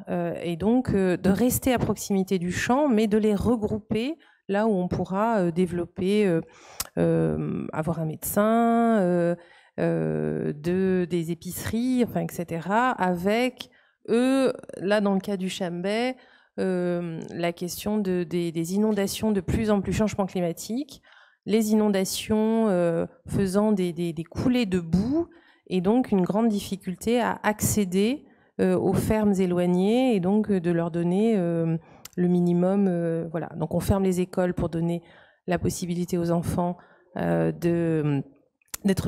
et donc de rester à proximité du champ, mais de les regrouper là où on pourra développer, avoir un médecin, des épiceries, enfin, etc., avec eux, là dans le cas du Chambey, la question des inondations de plus en plus changement climatique, les inondations faisant des coulées de boue et donc une grande difficulté à accéder aux fermes éloignées et donc de leur donner le minimum. Voilà. Donc on ferme les écoles pour donner la possibilité aux enfants d'être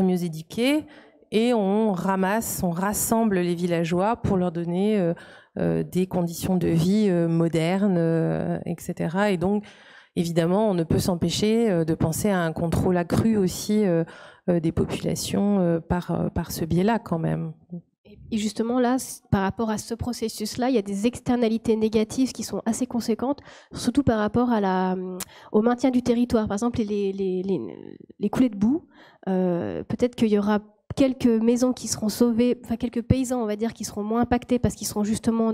mieux éduqués et on rassemble les villageois pour leur donner des conditions de vie modernes, etc. Et donc évidemment, on ne peut s'empêcher de penser à un contrôle accru aussi des populations par ce biais-là quand même. Et justement là, par rapport à ce processus-là, il y a des externalités négatives qui sont assez conséquentes, surtout par rapport au maintien du territoire. Par exemple, les coulées de boue, peut-être qu'il y aura quelques maisons qui seront sauvées, enfin quelques paysans, on va dire, qui seront moins impactés parce qu'ils seront justement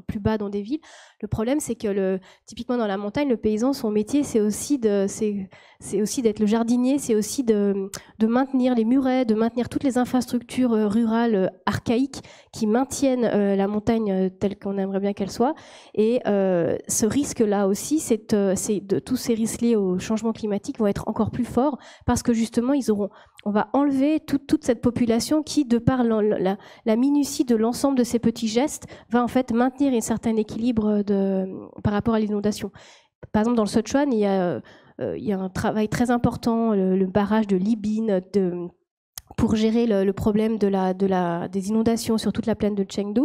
plus bas dans des villes. Le problème, c'est que typiquement dans la montagne, le paysan, son métier, c'est aussi d'être le jardinier, c'est aussi de maintenir les murets, de maintenir toutes les infrastructures rurales archaïques qui maintiennent la montagne telle qu'on aimerait bien qu'elle soit. Et ce risque-là aussi, tous ces risques liés au changement climatique vont être encore plus forts parce que justement, on va enlever toute cette population qui, de par la minutie de l'ensemble de ces petits gestes, va en fait maintenir un certain équilibre par rapport à l'inondation. Par exemple, dans le Sichuan, il y a un travail très important, le barrage de Libin, pour gérer le problème des inondations sur toute la plaine de Chengdu.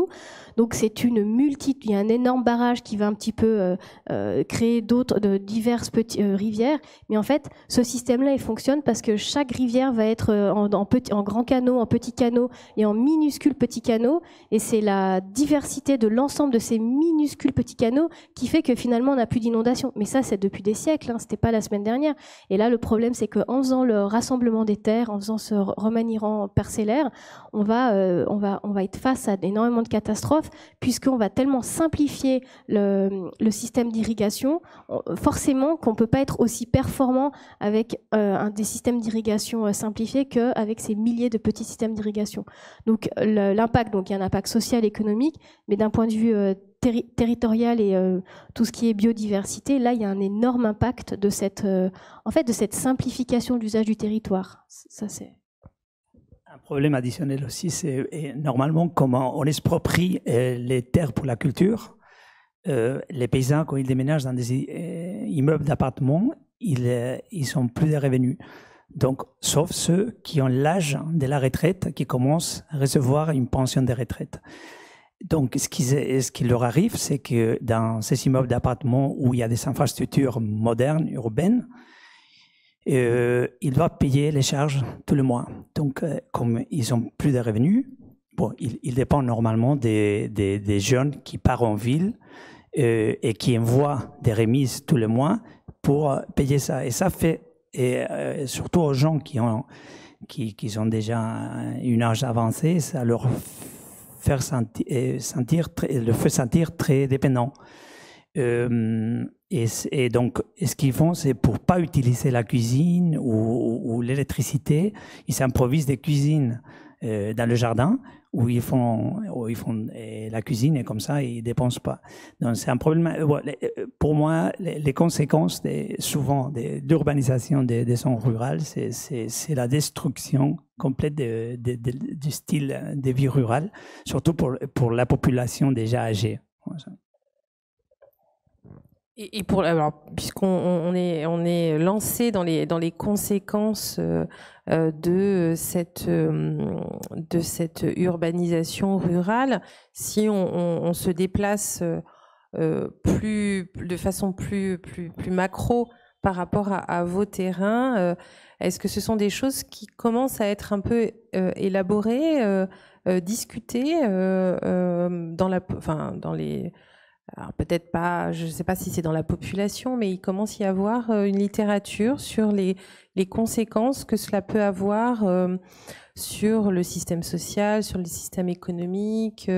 Donc il y a un énorme barrage qui va un petit peu créer diverses petites rivières. Mais en fait, ce système-là, il fonctionne parce que chaque rivière va être en grand canot, en petit canot et en minuscules petits canots. Et c'est la diversité de l'ensemble de ces minuscules petits canots qui fait que finalement, on n'a plus d'inondation. Mais ça, c'est depuis des siècles, hein, c'était pas la semaine dernière. Et là, le problème, c'est qu'en faisant le rassemblement des terres, en faisant ce remaniement parcellaire, on va être face à énormément de catastrophes puisqu'on va tellement simplifier le système d'irrigation, forcément qu'on ne peut pas être aussi performant avec des systèmes d'irrigation simplifiés qu'avec ces milliers de petits systèmes d'irrigation. Donc l'impact, il y a un impact social, économique, mais d'un point de vue territorial et tout ce qui est biodiversité, là il y a un énorme impact de cette simplification de l'usage du territoire. Ça, c'est un problème additionnel aussi, c'est normalement comment on exproprie les terres pour la culture. Les paysans, quand ils déménagent dans des immeubles d'appartements, ils sont plus des revenus. Donc, sauf ceux qui ont l'âge de la retraite, qui commencent à recevoir une pension de retraite. Donc, ce qui leur arrive, c'est que dans ces immeubles d'appartements où il y a des infrastructures modernes, urbaines, ils doivent payer les charges tous les mois. Donc, comme ils n'ont plus de revenus, ils dépendent normalement des jeunes qui partent en ville et qui envoient des remises tous les mois pour payer ça. Et ça fait, surtout aux gens qui ont déjà une âge avancé, ça leur fait sentir très dépendants. Et donc, ce qu'ils font, c'est pour pas utiliser la cuisine ou l'électricité, ils s'improvisent des cuisines dans le jardin où ils font la cuisine et comme ça, ils dépensent pas. Donc, c'est un problème. Pour moi, les conséquences souvent d'urbanisation des zones rurales, c'est la destruction complète du style de vie rurale, surtout pour la population déjà âgée. Et puisqu'on est lancé dans les conséquences de cette urbanisation rurale, si on se déplace de façon plus macro par rapport à vos terrains, est-ce que ce sont des choses qui commencent à être un peu élaborées, discutées alors peut-être pas, je ne sais pas si c'est dans la population, mais il commence à y avoir une littérature sur les conséquences que cela peut avoir sur le système social, sur le système économique,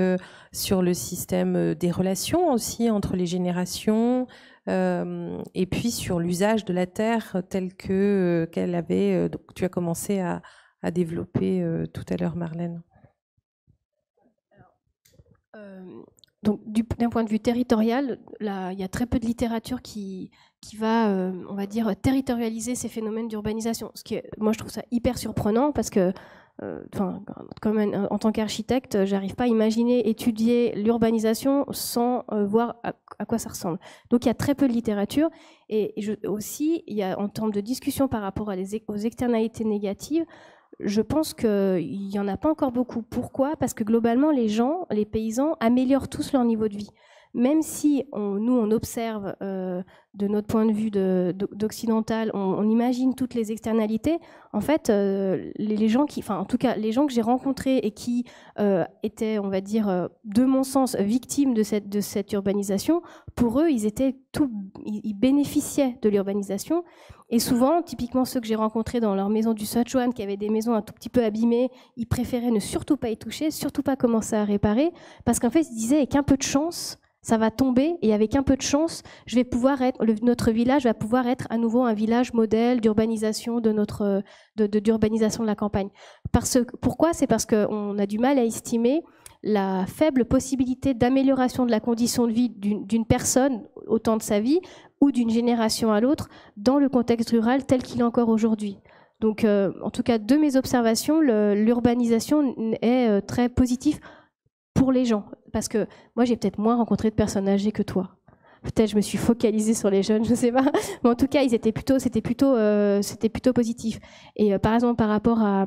sur le système des relations aussi entre les générations, et puis sur l'usage de la terre telle qu'elle avait, donc tu as commencé à développer tout à l'heure, Marlène. Donc, d'un point de vue territorial, là, il y a très peu de littérature qui va, on va dire, territorialiser ces phénomènes d'urbanisation. Ce qui est, moi, je trouve ça hyper surprenant parce que, en tant qu'architecte, j'arrive pas à imaginer étudier l'urbanisation sans voir à quoi ça ressemble. Donc, il y a très peu de littérature. Et aussi, il y a, en termes de discussion par rapport aux externalités négatives, je pense qu'il n'y en a pas encore beaucoup. Pourquoi ? Parce que globalement, les paysans améliorent tous leur niveau de vie. Même si on observe de notre point de vue d'occidental, on imagine toutes les externalités. En fait, les gens en tout cas, les gens que j'ai rencontrés et qui étaient, on va dire, de mon sens, victimes de cette urbanisation, pour eux, ils bénéficiaient de l'urbanisation. Et souvent, typiquement ceux que j'ai rencontrés dans leur maison du Sichuan, qui avaient des maisons un tout petit peu abîmées, ils préféraient ne surtout pas y toucher, surtout pas commencer à réparer, parce qu'en fait, ils se disaient, avec un peu de chance, ça va tomber, et avec un peu de chance, notre village va pouvoir être à nouveau un village modèle d'urbanisation d'urbanisation de la campagne. Pourquoi ? C'est parce qu'on a du mal à estimer la faible possibilité d'amélioration de la condition de vie d'une personne au temps de sa vie ou d'une génération à l'autre dans le contexte rural tel qu'il est encore aujourd'hui. Donc, en tout cas, de mes observations, l'urbanisation est très positive pour les gens. Parce que moi, j'ai peut-être moins rencontré de personnes âgées que toi. Peut-être je me suis focalisée sur les jeunes, je ne sais pas. Mais en tout cas, c'était plutôt positif. Et par exemple, par rapport à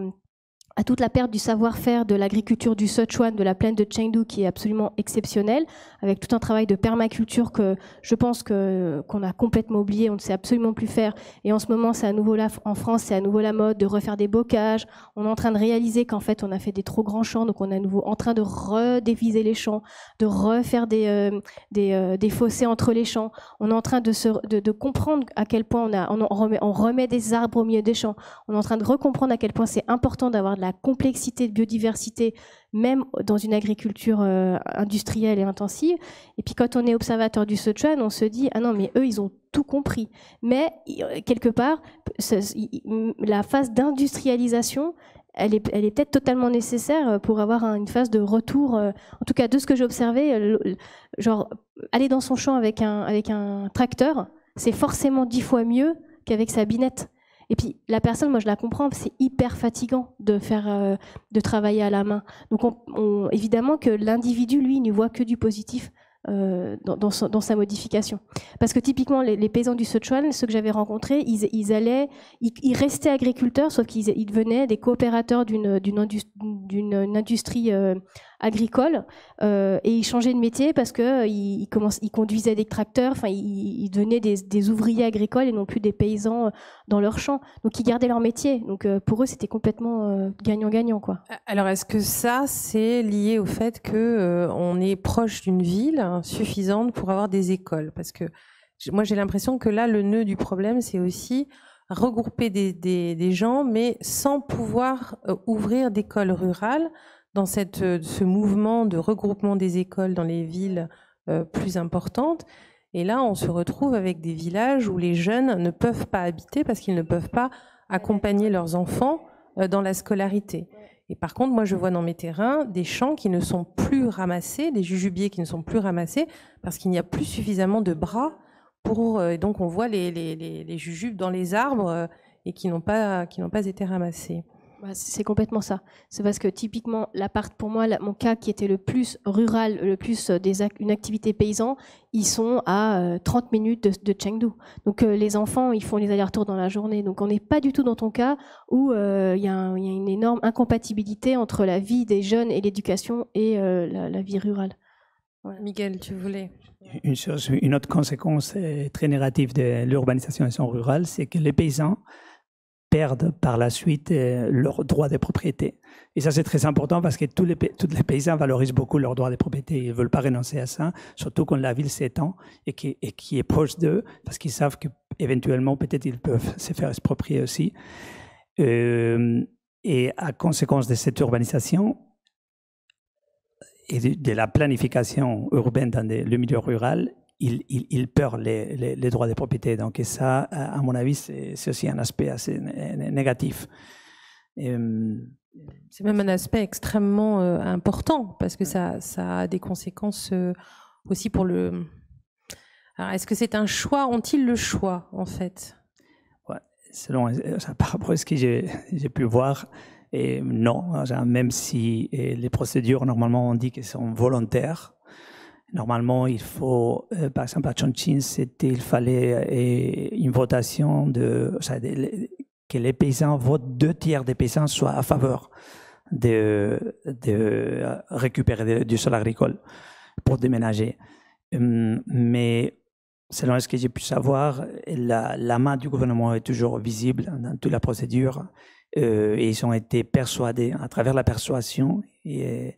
toute la perte du savoir-faire de l'agriculture du Sichuan, de la plaine de Chengdu, qui est absolument exceptionnelle, avec tout un travail de permaculture que je pense qu'on a complètement oublié, on ne sait absolument plus faire. Et en ce moment, c'est à nouveau là, en France, c'est à nouveau la mode de refaire des bocages. On est en train de réaliser qu'en fait, on a fait des trop grands champs, donc on est à nouveau en train de redéviser les champs, de refaire des fossés entre les champs. On est en train de comprendre à quel point on remet des arbres au milieu des champs. On est en train de recomprendre à quel point c'est important d'avoir de la complexité de biodiversité, même dans une agriculture industrielle et intensive. Et puis quand on est observateur du Sichuan, on se dit « Ah non, mais eux, ils ont tout compris ». Mais quelque part, la phase d'industrialisation, elle est peut-être totalement nécessaire pour avoir une phase de retour. En tout cas, de ce que j'ai observé, genre aller dans son champ avec un tracteur, c'est forcément 10 fois mieux qu'avec sa binette. Et puis la personne, moi je la comprends, c'est hyper fatigant de travailler à la main. Donc évidemment que l'individu, lui, ne voit que du positif dans sa modification. Parce que typiquement les paysans du Sichuan, ceux que j'avais rencontrés, ils restaient agriculteurs, sauf qu'ils devenaient des coopérateurs d'une industrie agricole, et ils changeaient de métier parce qu'ils conduisaient des tracteurs, enfin ils devenaient des ouvriers agricoles et non plus des paysans dans leur champ. Donc ils gardaient leur métier. Donc pour eux c'était complètement gagnant-gagnant, quoi. Alors est-ce que ça c'est lié au fait que on est proche d'une ville suffisante pour avoir des écoles? Parce que moi j'ai l'impression que là le nœud du problème c'est aussi regrouper des gens mais sans pouvoir ouvrir d'écoles rurales dans ce mouvement de regroupement des écoles dans les villes plus importantes. Et là, on se retrouve avec des villages où les jeunes ne peuvent pas habiter parce qu'ils ne peuvent pas accompagner leurs enfants dans la scolarité. Et par contre, moi, je vois dans mes terrains des champs qui ne sont plus ramassés, des jujubiers qui ne sont plus ramassés parce qu'il n'y a plus suffisamment de bras pour... et donc, on voit les jujubes dans les arbres et qui n'ont pas été ramassés. C'est complètement ça. C'est parce que typiquement, pour moi, mon cas qui était le plus rural, le plus une activité paysan, ils sont à 30 minutes de Chengdu. Donc les enfants, ils font les allers-retours dans la journée. Donc on n'est pas du tout dans ton cas où il y a une énorme incompatibilité entre la vie des jeunes et l'éducation et la vie rurale. Ouais. Miguel, tu voulais... Une autre conséquence très négative de l'urbanisation rurale, c'est que les paysans perdent par la suite leurs droits de propriété. Et ça, c'est très important parce que tous les paysans valorisent beaucoup leurs droits de propriété. Ils ne veulent pas renoncer à ça, surtout quand la ville s'étend et qui est proche d'eux, parce qu'ils savent qu'éventuellement, peut-être, ils peuvent se faire exproprier aussi. Et à conséquence de cette urbanisation et de la planification urbaine dans le milieu rural, ils perdent les droits de propriété. Donc ça, à mon avis, c'est aussi un aspect assez négatif. C'est même un aspect extrêmement important parce que ça a des conséquences aussi pour le... Alors, est-ce que c'est un choix? Ont-ils le choix, en fait? Ouais, selon, par rapport à ce que j'ai pu voir, et non, même si les procédures, normalement, on dit qu'elles sont volontaires. Normalement, il faut, par exemple, à Chongqing, il fallait une votation que les paysans votent, 2/3 des paysans soient à faveur de récupérer du sol agricole pour déménager. Mais selon ce que j'ai pu savoir, la main du gouvernement est toujours visible dans toute la procédure. Et ils ont été persuadés à travers la persuasion et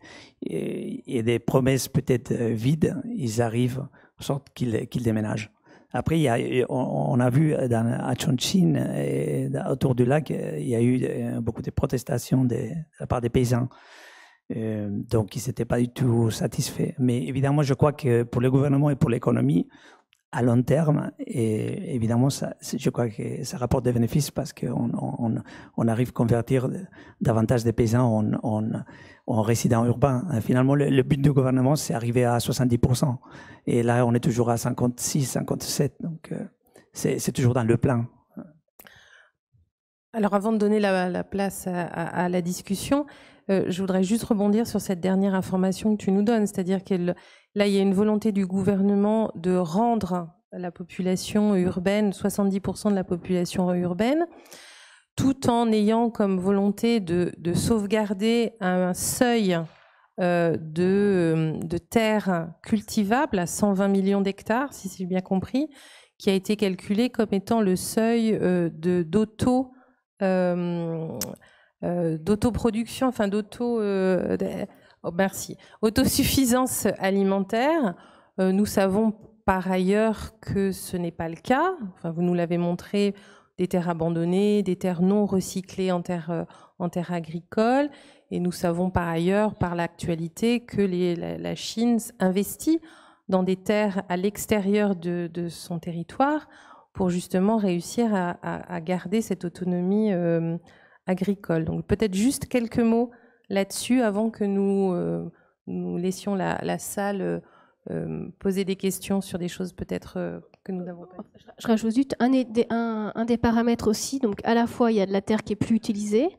des promesses peut-être vides, ils arrivent en sorte qu'ils déménagent. Après, on a vu à Chongqing et autour du lac, il y a eu beaucoup de protestations de la part des paysans. Donc, ils n'étaient pas du tout satisfaits. Mais évidemment, je crois que pour le gouvernement et pour l'économie, à long terme, et évidemment, je crois que ça rapporte des bénéfices parce qu'on arrive à convertir davantage de paysans en résidents urbains. Finalement, le but du gouvernement, c'est arriver à 70%. Et là, on est toujours à 56, 57%. Donc, c'est toujours dans le plan. Alors, avant de donner la place à la discussion, je voudrais juste rebondir sur cette dernière information que tu nous donnes, c'est-à-dire que là, il y a une volonté du gouvernement de rendre la population urbaine, 70% de la population urbaine, tout en ayant comme volonté de sauvegarder un seuil de terres cultivables à 120 millions d'hectares, si j'ai bien compris, qui a été calculé comme étant le seuil d'autoproduction, enfin autosuffisance alimentaire. Nous savons par ailleurs que ce n'est pas le cas. Enfin, vous nous l'avez montré, des terres abandonnées, des terres non recyclées en terres agricoles. Et nous savons par ailleurs, par l'actualité, que la Chine investit dans des terres à l'extérieur de son territoire pour justement réussir à garder cette autonomie agricole. Donc peut-être juste quelques mots là-dessus avant que nous laissions la salle poser des questions sur des choses peut-être que nous n'avons pas. Je rajoute juste un des paramètres aussi. Donc à la fois, il y a de la terre qui est plus utilisée,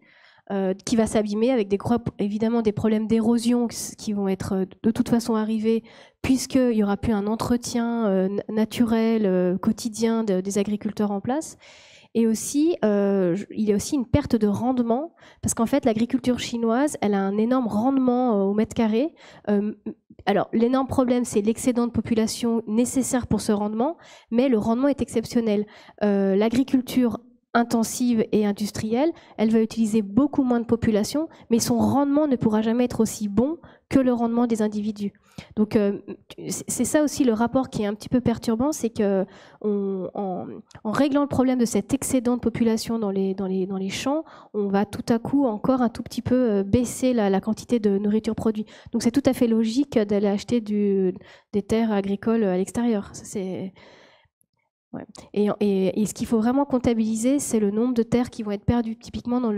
qui va s'abîmer avec évidemment des problèmes d'érosion qui vont être de toute façon arrivés puisqu'il n'y aura plus un entretien naturel, quotidien des agriculteurs en place. Et aussi, il y a aussi une perte de rendement, parce qu'en fait, l'agriculture chinoise, elle a un énorme rendement au mètre carré. Alors, l'énorme problème, c'est l'excédent de population nécessaire pour ce rendement, mais le rendement est exceptionnel. L'agriculture intensive et industrielle, elle va utiliser beaucoup moins de population, mais son rendement ne pourra jamais être aussi bon que le rendement des individus. Donc c'est ça aussi le rapport qui est un petit peu perturbant, c'est que en réglant le problème de cet excédent de population dans les champs, on va tout à coup encore un tout petit peu baisser la quantité de nourriture produite. Donc c'est tout à fait logique d'aller acheter des terres agricoles à l'extérieur. C'est ouais. Et ce qu'il faut vraiment comptabiliser, c'est le nombre de terres qui vont être perdues. Typiquement dans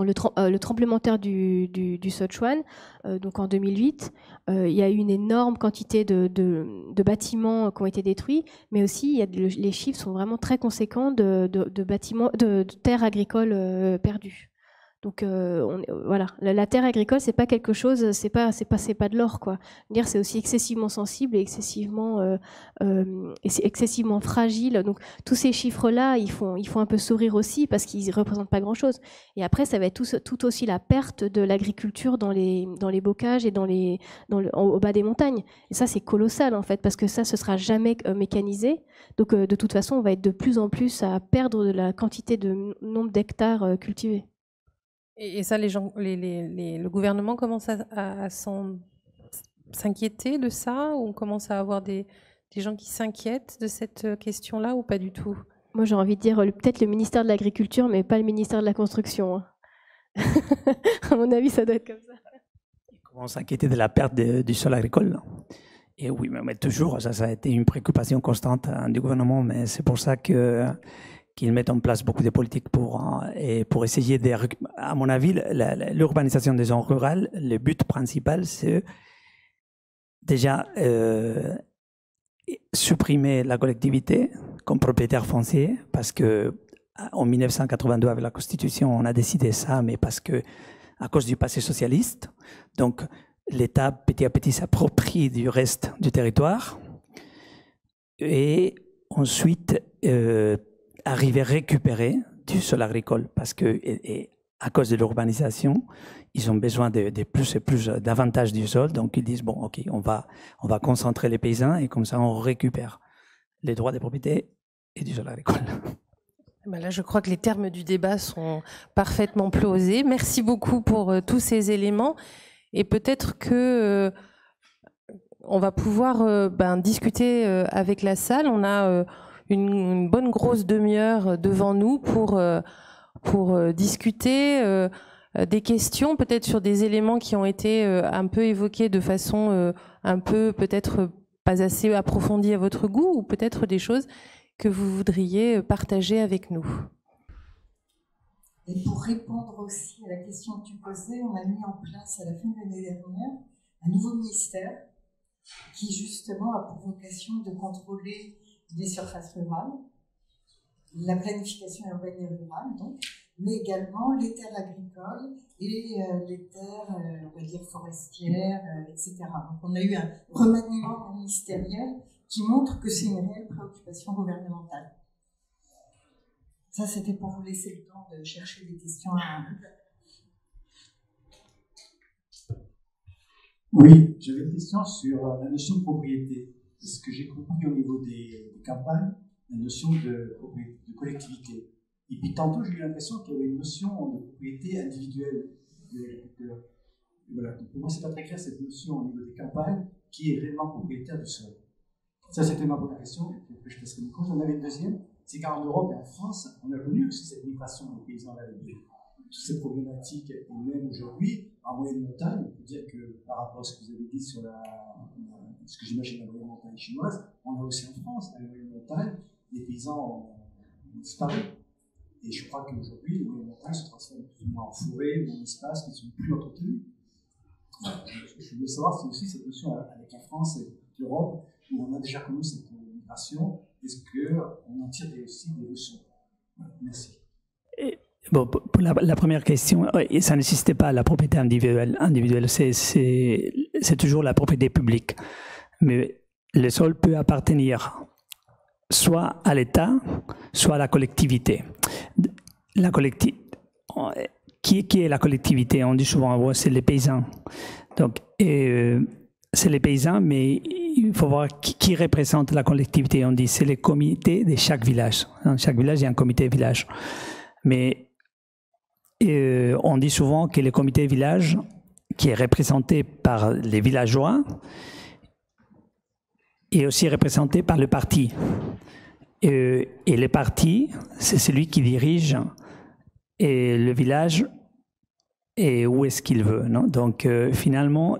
le tremblement de terre du Sichuan, donc en 2008, il y a eu une énorme quantité de bâtiments qui ont été détruits, mais aussi les chiffres sont vraiment très conséquents de bâtiments, de terres agricoles perdues. Donc voilà, la terre agricole, c'est pas quelque chose, c'est pas de l'or, quoi. Dire, c'est aussi excessivement sensible et excessivement fragile. Donc tous ces chiffres-là, ils font un peu sourire aussi parce qu'ils représentent pas grand-chose. Et après, ça va être tout aussi la perte de l'agriculture dans les bocages et au bas des montagnes. Et ça, c'est colossal en fait, parce que ça, ce sera jamais mécanisé. Donc de toute façon, on va être de plus en plus à perdre de la quantité de nombre d'hectares cultivés. Et ça, le gouvernement commence à s'inquiéter de ça, ou on commence à avoir des gens qui s'inquiètent de cette question-là, ou pas du tout? Moi, j'ai envie de dire peut-être le ministère de l'Agriculture, mais pas le ministère de la Construction. Hein. À mon avis, ça doit être comme ça. Ils commencent à s'inquiéter de la perte du sol agricole. Et oui, mais toujours, ça a été une préoccupation constante du gouvernement, mais c'est pour ça qu'ils mettent en place beaucoup de politiques pour essayer de... À mon avis, l'urbanisation des zones rurales, le but principal, c'est déjà supprimer la collectivité comme propriétaire foncier, parce que en 1982, avec la Constitution, on a décidé ça, mais parce que à cause du passé socialiste, donc l'État petit à petit s'approprie du reste du territoire, et ensuite arriver à récupérer du sol agricole, parce que à cause de l'urbanisation, ils ont besoin de plus et plus d'avantages du sol, donc ils disent bon, ok, on va concentrer les paysans et comme ça on récupère les droits de propriété et du sol agricole. Ben là, je crois que les termes du débat sont parfaitement posés. Merci beaucoup pour tous ces éléments, et peut-être que on va pouvoir discuter avec la salle. On a une bonne grosse demi-heure devant nous pour discuter des questions, peut-être sur des éléments qui ont été un peu évoqués de façon un peu peut-être pas assez approfondie à votre goût, ou peut-être des choses que vous voudriez partager avec nous. Et pour répondre aussi à la question que tu posais, on a mis en place à la fin de l'année dernière un nouveau ministère qui justement a pour vocation de contrôler les surfaces rurales, la planification urbaine et rurale, donc, mais également les terres agricoles et les terres, on va dire, forestières, etc. Donc on a eu un remaniement ministériel qui montre que c'est une réelle préoccupation gouvernementale. Ça, c'était pour vous laisser le temps de chercher des questions. Oui, j'avais une question sur la notion de propriété. Ce que j'ai compris au niveau des campagnes, la notion de collectivité. Et puis tantôt, j'ai eu l'impression qu'il y avait une notion de propriété individuelle de l'agriculteur. Voilà. Donc, pour moi, c'est pas très clair cette notion au niveau des campagnes, qui est réellement propriétaire du sol. Ça, c'était ma première question. Et puis après, je passerai le micro. J'en avais une deuxième. C'est qu'en Europe et en France, on a connu aussi cette migration des paysans vers les villes. Toutes ces problématiques, et même aujourd'hui, en moyenne montagne, on peut dire que par rapport à ce que vous avez dit sur ce que j'imagine la moyenne montagne chinoise, on a aussi en France, à la moyenne montagne, les paysans ont disparu. Et je crois qu'aujourd'hui, les moyennes montagnes se transforment plus ou moins en forêt ou en espaces qui ne sont plus entretenus. Je voulais savoir si aussi cette notion avec la France et l'Europe, où on a déjà connu cette migration, est-ce qu'on en tire aussi des leçons? Merci. Bon, pour la première question, ça ne nécessitait pas la propriété individuelle, c'est toujours la propriété publique. Mais le sol peut appartenir soit à l'État, soit à la collectivité. Qui est la collectivité? On dit souvent, c'est les paysans. Donc, c'est les paysans, mais il faut voir qui représente la collectivité. On dit c'est les comités de chaque village. Dans chaque village, il y a un comité village. Mais on dit souvent que le comité village, qui est représenté par les villageois, est aussi représenté par le parti. Et le parti, c'est celui qui dirige le village et où est-ce qu'il veut. Non? Donc finalement,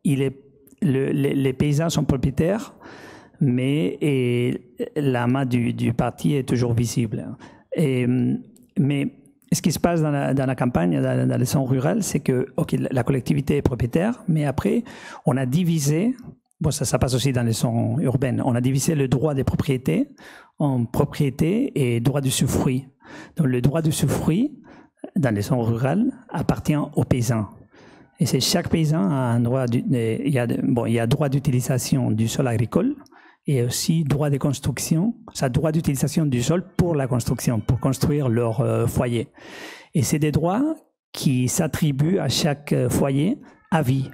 les paysans sont propriétaires, mais la main du parti est toujours visible. Mais ce qui se passe dans la campagne, dans les zones rurales, c'est que la collectivité est propriétaire, mais après, on a divisé, bon, ça passe aussi dans les zones urbaines, on a divisé le droit des propriétés en propriété et droit d'usufruit. Donc le droit d'usufruit, dans les zones rurales, appartient aux paysans. Et c'est chaque paysan a un droit, il y a droit d'utilisation du sol agricole et aussi droit de construction, ça droit d'utilisation du sol pour la construction, pour construire leur foyer. Et c'est des droits qui s'attribuent à chaque foyer à vie.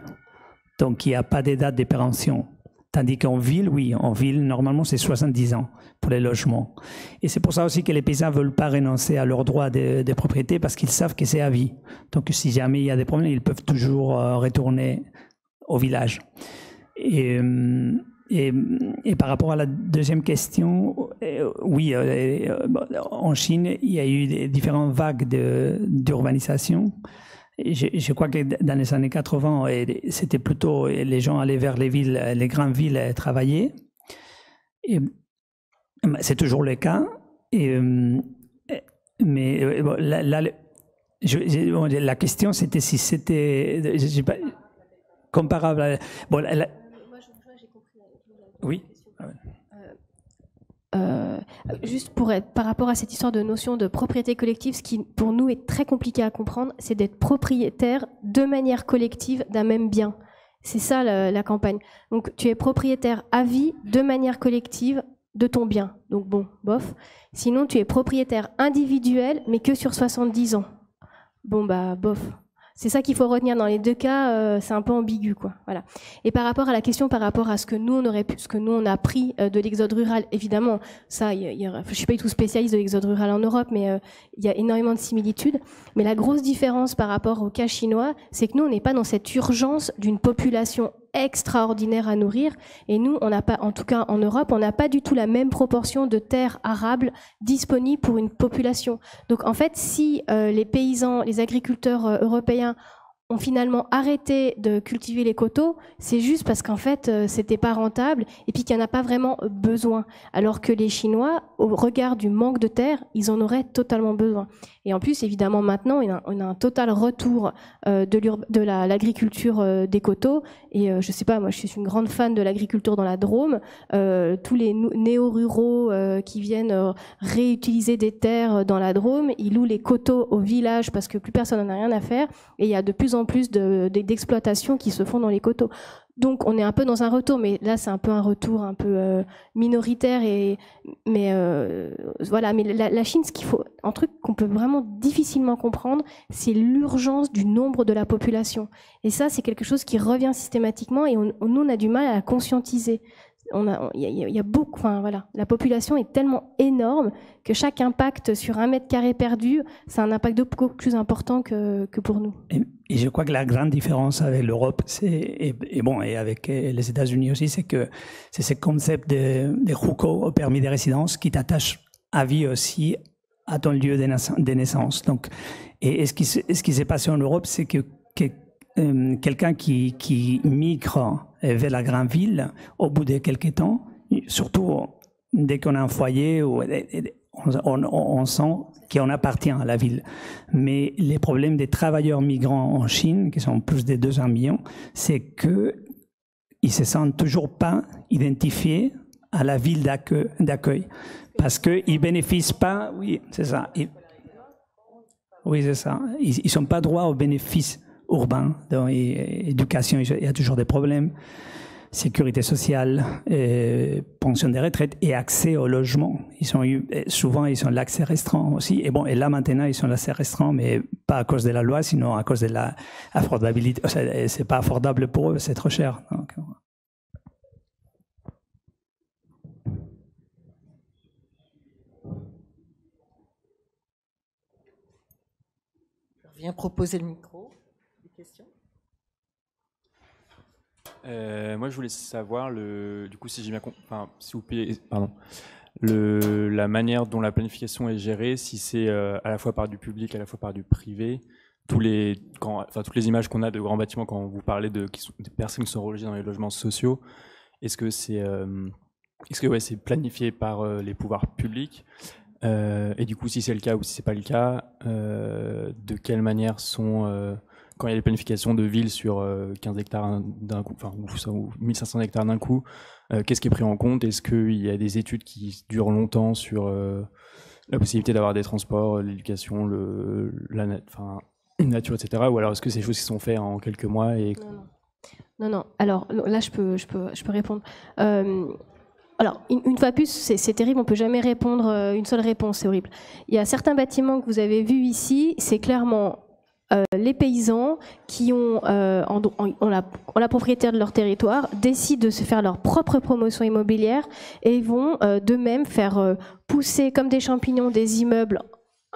Donc il n'y a pas de date de péremption. Tandis qu'en ville, oui, en ville, normalement, c'est 70 ans pour les logements. Et c'est pour ça aussi que les paysans ne veulent pas renoncer à leurs droits de propriété parce qu'ils savent que c'est à vie. Donc, si jamais il y a des problèmes, ils peuvent toujours retourner au village. Et par rapport à la deuxième question, oui, en Chine, il y a eu des différentes vagues d'urbanisation. Je crois que dans les années 80, c'était plutôt les gens allaient vers les villes, les grandes villes travailler. Et c'est toujours le cas. Mais la question, c'était si c'était comparable à... Bon, Moi, j'ai compris. Oui. Juste par rapport à cette histoire de notion de propriété collective, ce qui pour nous est très compliqué à comprendre, c'est d'être propriétaire de manière collective d'un même bien. C'est ça la campagne. Donc tu es propriétaire à vie de manière collective de ton bien. Donc bon, bof. Sinon tu es propriétaire individuel mais que sur 70 ans. Bon bah bof. C'est ça qu'il faut retenir dans les deux cas, c'est un peu ambigu, quoi. Voilà. Et par rapport à la question, par rapport à ce que nous on a appris de l'exode rural, évidemment, ça, je suis pas du tout spécialiste de l'exode rural en Europe, mais il y a énormément de similitudes. Mais la grosse différence par rapport au cas chinois, c'est que nous, on n'est pas dans cette urgence d'une population extraordinaire à nourrir. Et nous, on n'a pas, en tout cas en Europe, on n'a pas du tout la même proportion de terres arables disponibles pour une population. Donc en fait, si les paysans, les agriculteurs européens ont finalement arrêté de cultiver les coteaux, c'est juste parce qu'en fait, c'était pas rentable et puis qu'il n'y en a pas vraiment besoin. Alors que les Chinois, au regard du manque de terre, ils en auraient totalement besoin. Et en plus, évidemment, maintenant, on a un total retour de l'agriculture des coteaux. Et je sais pas, moi, je suis une grande fan de l'agriculture dans la Drôme. Tous les néo-ruraux qui viennent réutiliser des terres dans la Drôme, ils louent les coteaux au village parce que plus personne n'en a rien à faire. Et il y a de plus en plus d'exploitations qui se font dans les coteaux. Donc on est un peu dans un retour, mais là c'est un peu un retour un peu minoritaire. Voilà. Mais la Chine, ce qu'il faut, un truc qu'on peut vraiment difficilement comprendre, c'est l'urgence du nombre de la population. Et ça, c'est quelque chose qui revient systématiquement et nous on a du mal à la conscientiser. Il y a beaucoup, enfin voilà, la population est tellement énorme que chaque impact sur 1 mètre carré perdu, c'est un impact beaucoup plus important que pour nous. Et je crois que la grande différence avec l'Europe, et avec les États-Unis aussi, c'est que c'est ce concept de hukou, au permis de résidence, qui t'attache à vie aussi à ton lieu de naissance. Donc, et ce qui s'est passé en Europe, c'est que quelqu'un qui migre vers la grande ville, au bout de quelques temps, surtout dès qu'on a un foyer, on sent qu'on appartient à la ville. Mais les problèmes des travailleurs migrants en Chine, qui sont plus de 200 millions, c'est qu'ils ne se sentent toujours pas identifiés à la ville d'accueil. Parce qu'ils ne bénéficient pas, oui, c'est ça. Oui, c'est ça. Ils ne sont pas droits aux bénéfices urbains, dans l'éducation, il y a toujours des problèmes, sécurité sociale, pension de retraite et accès au logement. Souvent, ils ont l'accès restreint aussi. Et là, maintenant, ils ont l'accès restreint, mais pas à cause de la loi, sinon à cause de l'affordabilité. C'est pas affordable pour eux, c'est trop cher. Donc, Je viens proposer le micro. Des questions ? Moi, je voulais savoir, du coup, si j'ai bien compris, si vous pouvez, pardon, la manière dont la planification est gérée, si c'est à la fois par du public, à la fois par du privé, toutes les images qu'on a de grands bâtiments, quand vous parlez des personnes qui sont relogées dans les logements sociaux, est-ce que c'est planifié par les pouvoirs publics, et du coup, si c'est le cas ou si c'est pas le cas, de quelle manière sont quand il y a des planifications de villes sur 15 hectares d'un coup, ou 1500 hectares d'un coup, qu'est-ce qui est pris en compte? Est-ce qu'il y a des études qui durent longtemps sur la possibilité d'avoir des transports, l'éducation, nature, etc. Ou alors est-ce que c'est des choses qui sont faites en quelques mois et... Non. Alors là, je peux répondre. Alors, une fois de plus, c'est terrible, on ne peut jamais répondre une seule réponse, c'est horrible. Il y a certains bâtiments que vous avez vus ici, c'est clairement les paysans qui ont la propriété de leur territoire, décident de se faire leur propre promotion immobilière et vont d'eux-mêmes faire pousser comme des champignons des immeubles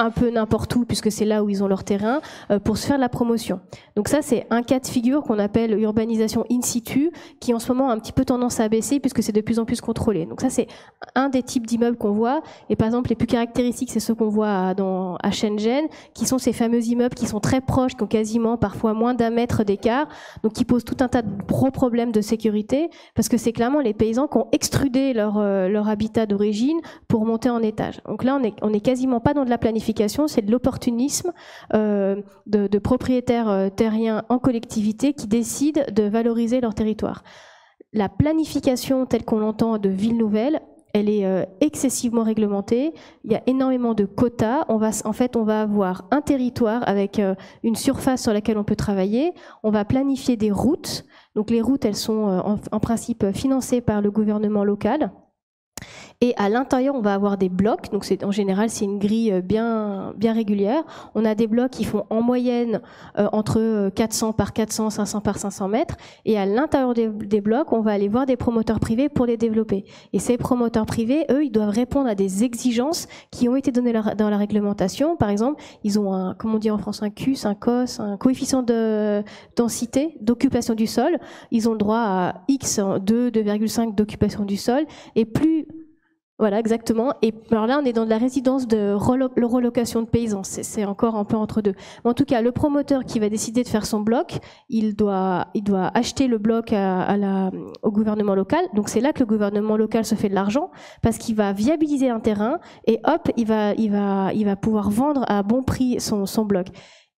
un peu n'importe où, puisque c'est là où ils ont leur terrain, pour se faire de la promotion. Donc ça, c'est un cas de figure qu'on appelle urbanisation in situ, qui en ce moment a un petit peu tendance à baisser, puisque c'est de plus en plus contrôlé. Donc ça, c'est un des types d'immeubles qu'on voit. Et par exemple, les plus caractéristiques, c'est ceux qu'on voit à Shenzhen, qui sont ces fameux immeubles qui sont très proches, qui ont quasiment parfois moins d'1 mètre d'écart, donc qui posent tout un tas de gros problèmes de sécurité, parce que c'est clairement les paysans qui ont extrudé leur habitat d'origine pour monter en étage. Donc là, on est quasiment pas dans de la planification, c'est de l'opportunisme de propriétaires terriens en collectivité qui décident de valoriser leur territoire. La planification telle qu'on l'entend de ville nouvelle, elle est excessivement réglementée. Il y a énormément de quotas. On va avoir un territoire avec une surface sur laquelle on peut travailler. On va planifier des routes. Donc les routes, elles sont en principe financées par le gouvernement local. Et à l'intérieur, on va avoir des blocs. Donc en général, c'est une grille bien régulière. On a des blocs qui font en moyenne entre 400 par 400, 500 par 500 mètres. Et à l'intérieur des blocs, on va aller voir des promoteurs privés pour les développer. Et ces promoteurs privés, eux, ils doivent répondre à des exigences qui ont été données dans la réglementation. Par exemple, ils ont un, comme on dit en France, un CUS, un COS, un coefficient de densité, d'occupation du sol. Ils ont le droit à X, 2,5 d'occupation du sol. Et plus... Voilà, exactement. Et alors là, on est dans de la résidence de relocation de paysans. C'est encore un peu entre deux. Mais en tout cas, le promoteur qui va décider de faire son bloc, il doit acheter le bloc au gouvernement local. Donc c'est là que le gouvernement local se fait de l'argent, parce qu'il va viabiliser un terrain et hop, il va pouvoir vendre à bon prix son bloc.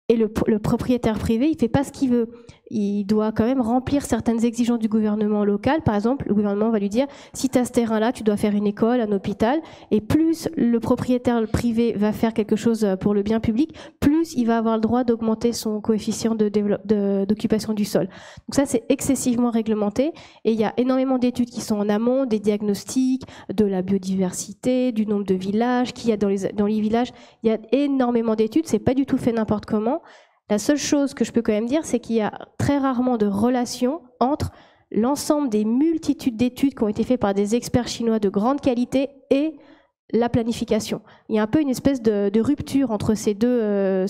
Et le propriétaire privé, il fait pas ce qu'il veut. Il doit quand même remplir certaines exigences du gouvernement local. Par exemple, le gouvernement va lui dire, si tu as ce terrain-là, tu dois faire une école, un hôpital. Et plus le propriétaire privé va faire quelque chose pour le bien public, plus il va avoir le droit d'augmenter son coefficient d'occupation du sol. Donc ça, c'est excessivement réglementé. Et il y a énormément d'études qui sont en amont, des diagnostics, de la biodiversité, du nombre de villages qu'il y a dans les villages. Il y a énormément d'études. C'est pas du tout fait n'importe comment. La seule chose que je peux quand même dire, c'est qu'il y a très rarement de relation entre l'ensemble des multitudes d'études qui ont été faites par des experts chinois de grande qualité et la planification. Il y a un peu une espèce de rupture entre ces deux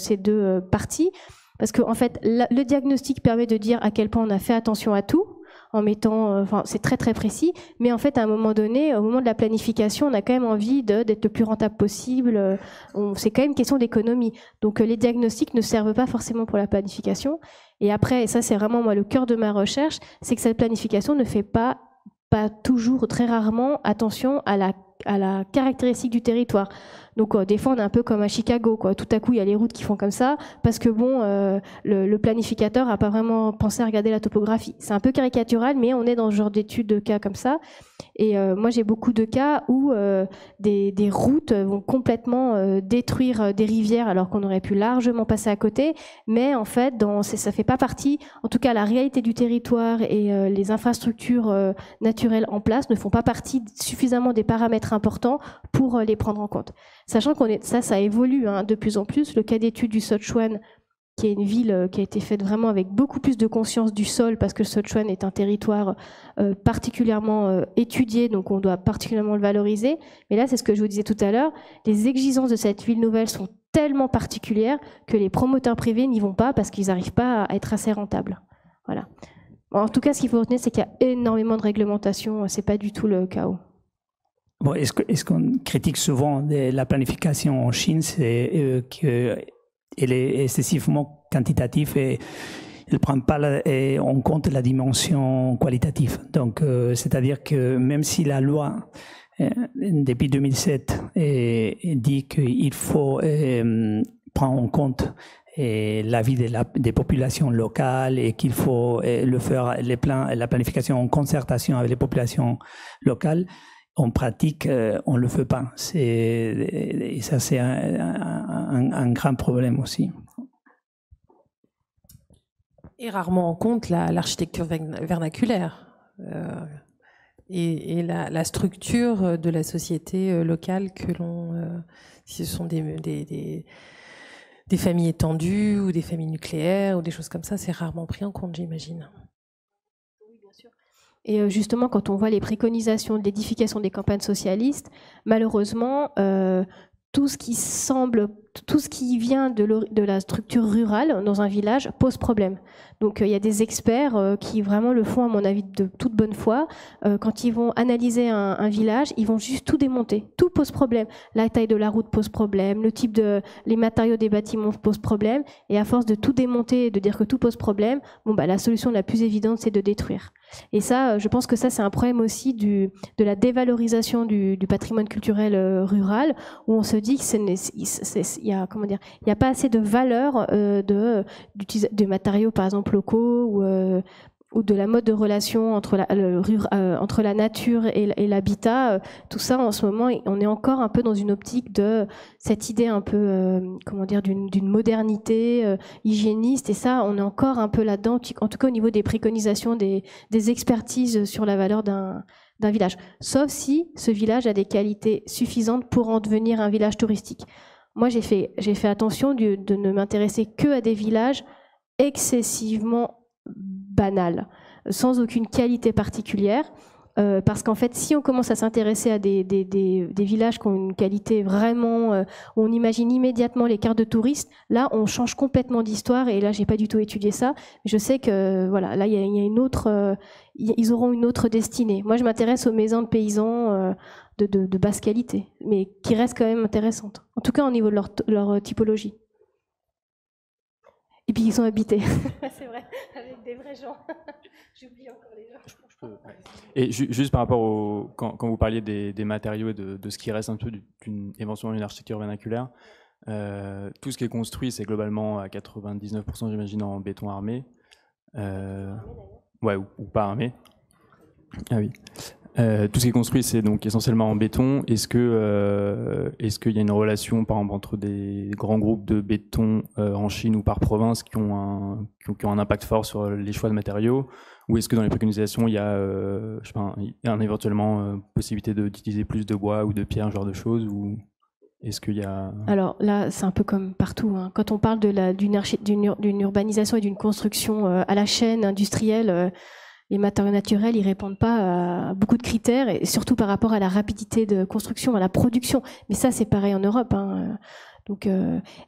parties, parce que en fait, le diagnostic permet de dire à quel point on a fait attention à tout, en mettant, c'est très très précis, mais en fait à un moment donné, au moment de la planification, on a quand même envie d'être le plus rentable possible. C'est quand même une question d'économie. Donc les diagnostics ne servent pas forcément pour la planification. Et après, et ça c'est vraiment moi le cœur de ma recherche, c'est que cette planification ne fait pas toujours, très rarement, attention à la caractéristique du territoire. Donc des fois on est un peu comme à Chicago, quoi. Tout à coup il y a les routes qui font comme ça parce que bon, le planificateur n'a pas vraiment pensé à regarder la topographie. C'est un peu caricatural, mais on est dans ce genre d'études de cas comme ça. Et moi j'ai beaucoup de cas où des routes vont complètement détruire des rivières alors qu'on aurait pu largement passer à côté, mais en fait ça fait pas partie, en tout cas la réalité du territoire et les infrastructures naturelles en place ne font pas partie suffisamment des paramètres importants pour les prendre en compte. Sachant ça évolue de plus en plus. Le cas d'étude du Sichuan, qui est une ville qui a été faite vraiment avec beaucoup plus de conscience du sol, parce que le Sichuan est un territoire particulièrement étudié, donc on doit particulièrement le valoriser. Mais là, c'est ce que je vous disais tout à l'heure, les exigences de cette ville nouvelle sont tellement particulières que les promoteurs privés n'y vont pas parce qu'ils n'arrivent pas à être assez rentables. Voilà. En tout cas, ce qu'il faut retenir, c'est qu'il y a énormément de réglementation, c'est pas du tout le chaos. Bon, est-ce qu'on critique souvent la planification en Chine, c'est qu'elle est excessivement quantitative et elle ne prend pas en compte la dimension qualitative. Donc, c'est-à-dire que même si la loi, depuis 2007, dit qu'il faut prendre en compte l'avis des populations locales et qu'il faut le faire la planification en concertation avec les populations locales, en pratique, on ne le fait pas. Et ça, c'est un grand problème aussi. Et rarement en compte l'architecture vernaculaire et la structure de la société locale que l'on... si ce sont des familles étendues ou des familles nucléaires ou des choses comme ça, c'est rarement pris en compte, j'imagine. Oui, bien sûr. Et justement, quand on voit les préconisations de l'édification des campagnes socialistes, malheureusement, tout ce qui vient de la structure rurale dans un village pose problème. Donc il y a des experts qui vraiment le font, à mon avis, de toute bonne foi. Quand ils vont analyser un village, ils vont juste tout démonter. Tout pose problème. La taille de la route pose problème, les matériaux des bâtiments posent problème. Et à force de tout démonter et de dire que tout pose problème, la solution la plus évidente, c'est de détruire. Et ça, je pense que ça, c'est un problème aussi de la dévalorisation du patrimoine culturel rural, où on se dit qu'il y a pas assez de valeur de matériaux, par exemple, locaux ou de la mode de relation entre la nature et l'habitat. Tout ça, en ce moment, on est encore un peu dans une optique de cette idée un peu, d'une modernité hygiéniste. Et ça, on est encore un peu là-dedans, en tout cas au niveau des préconisations, des expertises sur la valeur d'un village. Sauf si ce village a des qualités suffisantes pour en devenir un village touristique. Moi, j'ai fait attention de ne m'intéresser que à des villages excessivement banal, sans aucune qualité particulière, parce qu'en fait, si on commence à s'intéresser à des villages qui ont une qualité vraiment, où on imagine immédiatement les cartes de touristes, là, on change complètement d'histoire, et là, j'ai pas du tout étudié ça. Je sais que, voilà, là, il y a une autre, ils auront une autre destinée. Moi, je m'intéresse aux maisons de paysans de basse qualité, mais qui restent quand même intéressantes, en tout cas au niveau de leur typologie. Et puis ils sont habités. C'est vrai, avec des vrais gens. J'oublie encore les gens. Et juste par rapport quand vous parliez des matériaux et de ce qui reste un peu éventuellement une architecture vernaculaire, tout ce qui est construit, c'est globalement à 99%, j'imagine, en béton armé. Ouais, ou pas armé. Ah oui. Tout ce qui est construit, c'est donc essentiellement en béton. Est-ce qu'il y a une relation, par exemple, entre des grands groupes de béton en Chine ou par province qui ont un impact fort sur les choix de matériaux, ou est-ce que dans les préconisations, il y a, éventuellement possibilité d'utiliser plus de bois ou de pierre, ce genre de choses, ou est-ce qu'il y a... Alors là, c'est un peu comme partout, hein. Quand on parle d'une urbanisation et d'une construction à la chaîne industrielle, les matériaux naturels, ils répondent pas à beaucoup de critères, et surtout par rapport à la rapidité de construction, à la production. Mais ça, c'est pareil en Europe, hein. Donc,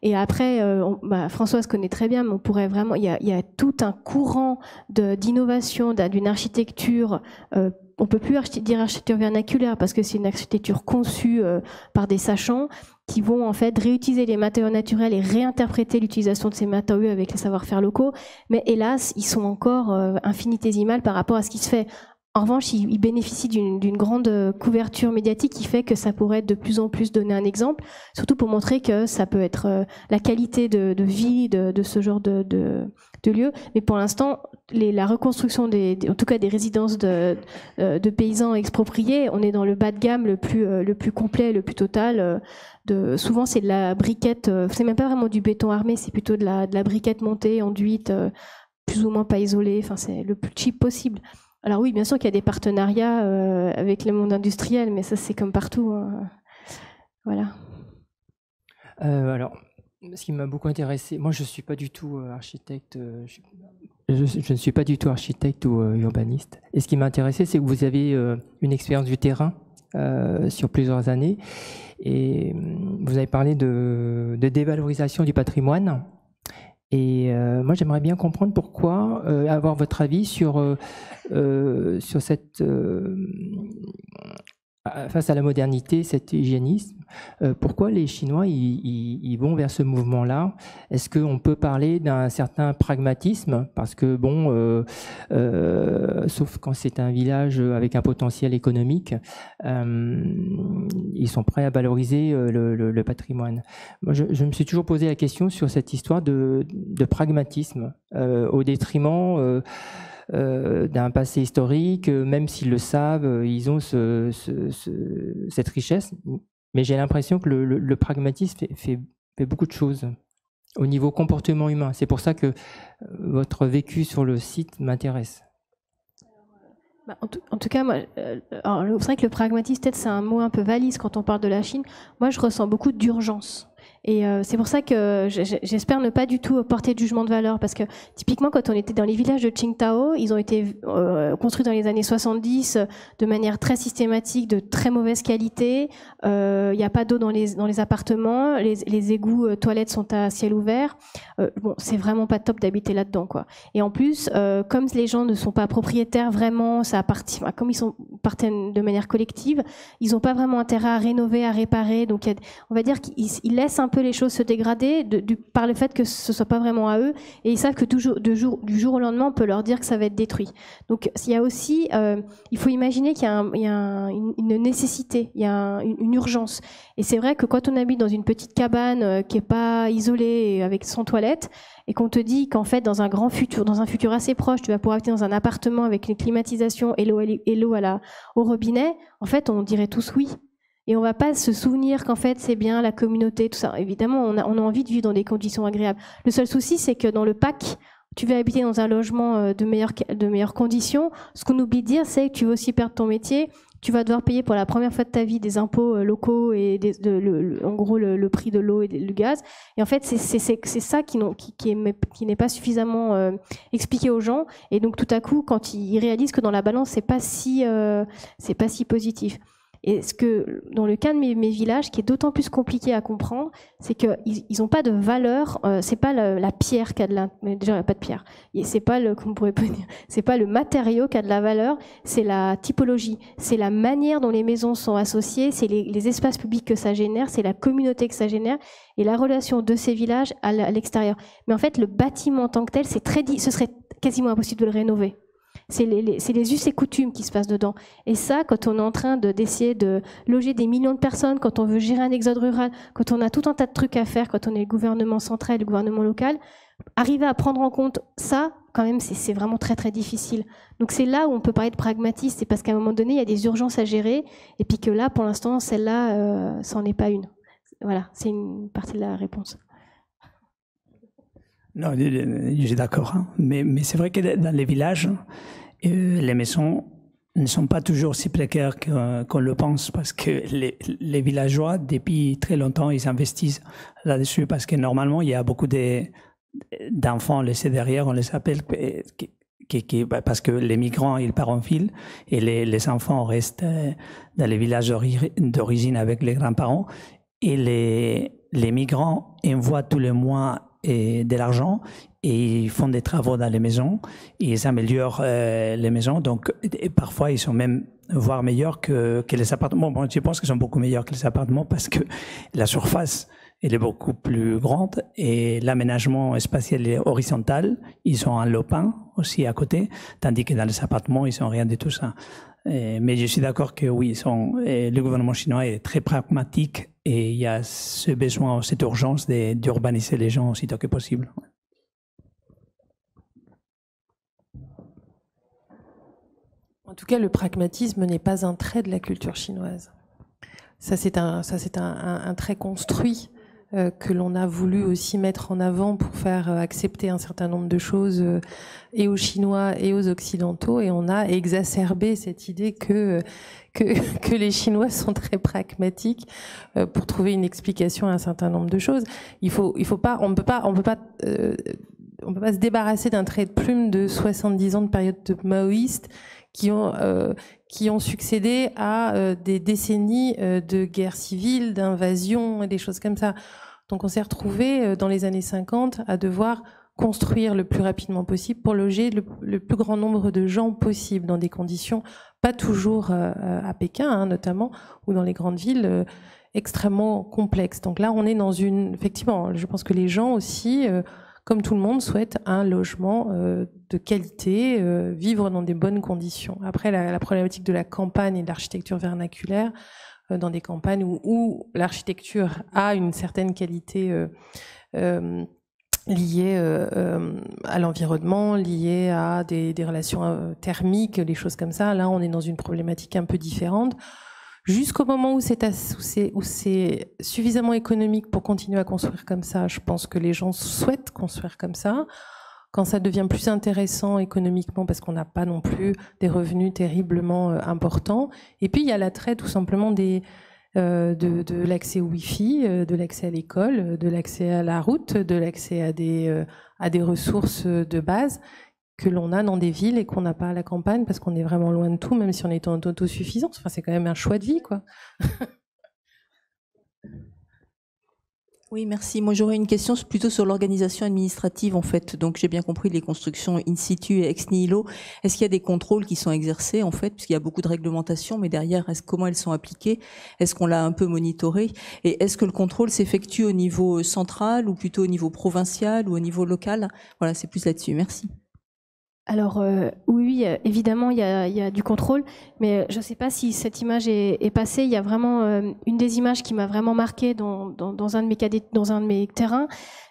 et après, Françoise connaît très bien, mais on pourrait vraiment, il y a tout un courant d'innovation d'une architecture. On peut plus dire architecture vernaculaire parce que c'est une architecture conçue par des sachants qui vont en fait réutiliser les matériaux naturels et réinterpréter l'utilisation de ces matériaux avec les savoir-faire locaux. Mais hélas, ils sont encore infinitésimales par rapport à ce qui se fait. En revanche, ils bénéficient d'une grande couverture médiatique qui fait que ça pourrait être de plus en plus donner un exemple, surtout pour montrer que ça peut être la qualité de vie de ce genre de lieu. Mais pour l'instant, la reconstruction en tout cas des résidences de paysans expropriés, on est dans le bas de gamme le plus complet, le plus total. Souvent, c'est de la briquette, c'est même pas vraiment du béton armé, c'est plutôt de la briquette montée, enduite, plus ou moins pas isolée. Enfin, c'est le plus cheap possible. Alors oui, bien sûr qu'il y a des partenariats avec le monde industriel, mais ça c'est comme partout, hein. Voilà. Alors, ce qui m'a beaucoup intéressé, moi je ne suis pas du tout architecte, je ne suis pas du tout architecte ou urbaniste. Et ce qui m'a intéressé, c'est que vous avez une expérience du terrain sur plusieurs années, et vous avez parlé de dévalorisation du patrimoine. Et moi, j'aimerais bien comprendre pourquoi, avoir votre avis sur cette face à la modernité, cet hygiénisme. Pourquoi les Chinois ils vont vers ce mouvement-là? Est-ce qu'on peut parler d'un certain pragmatisme? Parce que bon, sauf quand c'est un village avec un potentiel économique, ils sont prêts à valoriser le patrimoine. Moi, je me suis toujours posé la question sur cette histoire de pragmatisme au détriment d'un passé historique, même s'ils le savent, ils ont cette richesse, mais j'ai l'impression que le pragmatisme fait beaucoup de choses. au niveau comportement humain. C'est pour ça que votre vécu sur le site m'intéresse. En tout cas, moi, c'est vrai que le pragmatisme, peut-être c'est un mot un peu valise quand on parle de la Chine. Moi, je ressens beaucoup d'urgence. Et c'est pour ça que j'espère ne pas du tout porter de jugement de valeur, parce que typiquement quand on était dans les villages de Qingdao, ils ont été construits dans les années 70 de manière très systématique, de très mauvaise qualité. Il n'y a pas d'eau dans les appartements, les égouts toilettes sont à ciel ouvert. Bon, c'est vraiment pas top d'habiter là-dedans, quoi. Et en plus, comme les gens ne sont pas propriétaires vraiment, ça appartient, comme ils appartiennent de manière collective, ils n'ont pas vraiment intérêt à rénover, à réparer. Donc on va dire qu'ils laissent un peu les choses se dégrader par le fait que ce soit pas vraiment à eux, et ils savent que du jour au lendemain on peut leur dire que ça va être détruit. Donc il y a aussi, il faut imaginer qu'il y a une nécessité, il y a une urgence. Et c'est vrai que quand on habite dans une petite cabane qui est pas isolée avec son toilette, et qu'on te dit qu'en fait dans un futur assez proche, tu vas pouvoir habiter dans un appartement avec une climatisation et l'eau au robinet, en fait on dirait tous oui. Et on ne va pas se souvenir qu'en fait c'est bien la communauté, tout ça. Évidemment, on a envie de vivre dans des conditions agréables. Le seul souci, c'est que dans le PAC, tu vas habiter dans un logement de meilleures conditions. Ce qu'on oublie de dire, c'est que tu vas aussi perdre ton métier. Tu vas devoir payer pour la première fois de ta vie des impôts locaux et en gros le prix de l'eau et du gaz. Et en fait, c'est ça qui n'est pas suffisamment expliqué aux gens. Et donc tout à coup, quand ils réalisent que dans la balance, c'est pas si positif. Et ce que, dans le cas de mes villages, qui est d'autant plus compliqué à comprendre, c'est qu'ils n'ont pas de valeur. C'est pas la pierre qui a de la. Mais déjà, il n'y a pas de pierre. C'est pas c'est pas le matériau qui a de la valeur. C'est la typologie. C'est la manière dont les maisons sont associées. C'est les espaces publics que ça génère. C'est la communauté que ça génère et la relation de ces villages à l'extérieur. Mais en fait, le bâtiment en tant que tel, ce serait quasiment impossible de le rénover. C'est les us et coutumes qui se passent dedans. Et ça, quand on est en train d'essayer de loger des millions de personnes, quand on veut gérer un exode rural, quand on a tout un tas de trucs à faire, quand on est le gouvernement central et le gouvernement local, arriver à prendre en compte ça, quand même, c'est vraiment très très difficile. Donc c'est là où on peut parler de pragmatisme, c'est parce qu'à un moment donné, il y a des urgences à gérer, et puis que là, pour l'instant, celle-là, ça n'en est pas une. Voilà, c'est une partie de la réponse. Non, je suis d'accord, hein. Mais c'est vrai que dans les villages, les maisons ne sont pas toujours si précaires qu'on le pense, parce que les villageois, depuis très longtemps, ils investissent là-dessus, parce que normalement, il y a beaucoup d'enfants laissés derrière, on les appelle, parce que les migrants, ils partent en file, et les enfants restent dans les villages d'origine avec les grands-parents, et les migrants envoient tous les mois de l'argent, et ils font des travaux dans les maisons, ils améliorent les maisons, donc et parfois ils sont même voire meilleurs que les appartements. Bon, je pense qu'ils sont beaucoup meilleurs que les appartements parce que la surface elle est beaucoup plus grande et l'aménagement spatial est horizontal. Ils ont un lopin aussi à côté, tandis que dans les appartements ils n'ont rien de tout ça. Mais je suis d'accord que oui, le gouvernement chinois est très pragmatique et il y a ce besoin, cette urgence d'urbaniser les gens aussitôt que possible. En tout cas, le pragmatisme n'est pas un trait de la culture chinoise. Ça, c'est un trait construit que l'on a voulu aussi mettre en avant pour faire accepter un certain nombre de choses et aux Chinois et aux Occidentaux. Et on a exacerbé cette idée que les Chinois sont très pragmatiques pour trouver une explication à un certain nombre de choses. On ne peut pas se débarrasser d'un trait de plume de 70 ans de période maoïste qui ont succédé à des décennies de guerre civile, d'invasion et des choses comme ça. Donc on s'est retrouvé dans les années 50 à devoir construire le plus rapidement possible pour loger le plus grand nombre de gens possible dans des conditions pas toujours à Pékin, hein, notamment, ou dans les grandes villes extrêmement complexes. Donc là, on est effectivement, je pense que les gens aussi, comme tout le monde, souhaitent un logement de qualité, vivre dans des bonnes conditions. Après, la problématique de la campagne et de l'architecture vernaculaire, dans des campagnes où l'architecture a une certaine qualité liée à l'environnement, liée à des relations thermiques, des choses comme ça. Là, on est dans une problématique un peu différente. jusqu'au moment où c'est suffisamment économique pour continuer à construire comme ça. Je pense que les gens souhaitent construire comme ça. Quand ça devient plus intéressant économiquement, parce qu'on n'a pas non plus des revenus terriblement importants. Et puis, il y a l'attrait tout simplement de l'accès au Wi-Fi, de l'accès à l'école, de l'accès à la route, de l'accès à des ressources de base que l'on a dans des villes et qu'on n'a pas à la campagne parce qu'on est vraiment loin de tout, même si on est en autosuffisance. Enfin, c'est quand même un choix de vie, quoi. Oui, merci. Moi, j'aurais une question plutôt sur l'organisation administrative, en fait. Donc, j'ai bien compris les constructions in situ et ex nihilo. Est-ce qu'il y a des contrôles qui sont exercés, en fait, puisqu'il y a beaucoup de réglementations, mais derrière, comment elles sont appliquées? Est-ce qu'on l'a un peu monitoré? Et est-ce que le contrôle s'effectue au niveau central ou plutôt au niveau provincial ou au niveau local? Voilà, c'est plus là-dessus. Merci. Alors oui, évidemment, il y a du contrôle, mais je ne sais pas si cette image est passée. Il y a vraiment une des images qui m'a vraiment marquée dans un de mes terrains.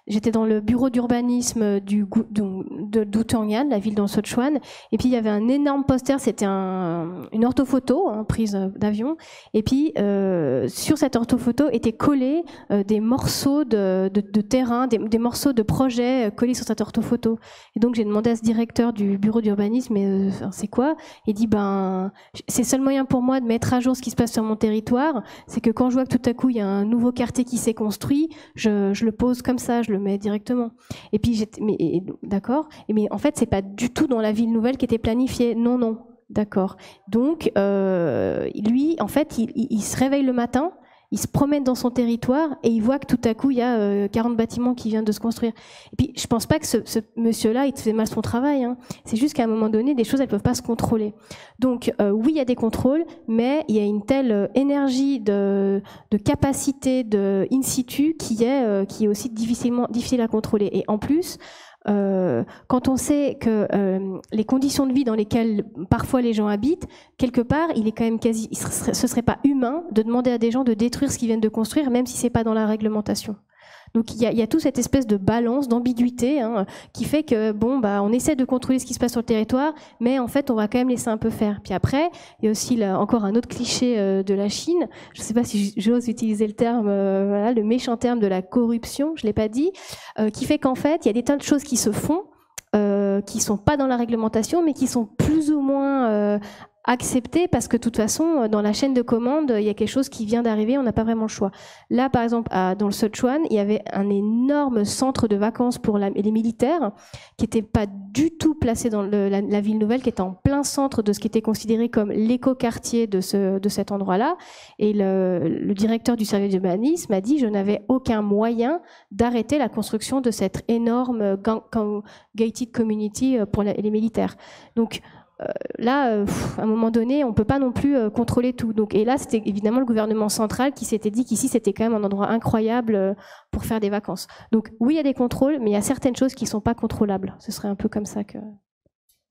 J'étais dans le bureau d'urbanisme d'Outangyan, la ville dans le Sichuan, et puis il y avait un énorme poster, c'était une orthophoto, prise d'avion, et puis sur cette orthophoto étaient collés des morceaux de terrain, des morceaux de projets collés sur cette orthophoto. Et donc j'ai demandé à ce directeur du bureau d'urbanisme, mais c'est quoi? Il dit, c'est seul moyen pour moi de mettre à jour ce qui se passe sur mon territoire, c'est que quand je vois que tout à coup il y a un nouveau quartier qui s'est construit, je le pose comme ça, je le mets directement. Et puis d'accord. Mais en fait, c'est pas du tout dans la ville nouvelle qui était planifiée. Non, d'accord. Donc lui, en fait, il se réveille le matin, il se promène dans son territoire et il voit que tout à coup il y a 40 bâtiments qui viennent de se construire. Et puis je pense pas que ce monsieur-là il faisait mal son travail. C'est juste qu'à un moment donné, des choses elles peuvent pas se contrôler. Donc oui, il y a des contrôles, mais il y a une telle énergie de capacité de in situ qui est aussi difficile à contrôler. Et en plus, quand on sait que les conditions de vie dans lesquelles parfois les gens habitent, quelque part, il est quand même ce serait pas humain de demander à des gens de détruire ce qu'ils viennent de construire, même si c'est pas dans la réglementation. Donc il y a toute cette espèce de balance, d'ambiguïté, qui fait que on essaie de contrôler ce qui se passe sur le territoire, mais en fait on va quand même laisser un peu faire. Puis après, il y a aussi encore un autre cliché de la Chine. Je ne sais pas si j'ose utiliser le terme, le méchant terme de la corruption, je l'ai pas dit, qui fait qu'en fait il y a des tas de choses qui se font, qui sont pas dans la réglementation, mais qui sont plus ou moins accepter parce que de toute façon, dans la chaîne de commande, il y a quelque chose qui vient d'arriver, on n'a pas vraiment le choix. Là, par exemple, dans le Sichuan, il y avait un énorme centre de vacances pour les militaires qui n'était pas du tout placé dans la ville nouvelle, qui était en plein centre de ce qui était considéré comme l'éco-quartier de cet endroit-là. Et le directeur du service d'urbanisme m'a dit « Je n'avais aucun moyen d'arrêter la construction de cette énorme gated community pour les militaires. » Donc, là, à un moment donné, on ne peut pas non plus contrôler tout. Donc, et là, c'était évidemment le gouvernement central qui s'était dit qu'ici, c'était quand même un endroit incroyable pour faire des vacances. Donc oui, il y a des contrôles, mais il y a certaines choses qui ne sont pas contrôlables. Ce serait un peu comme ça que...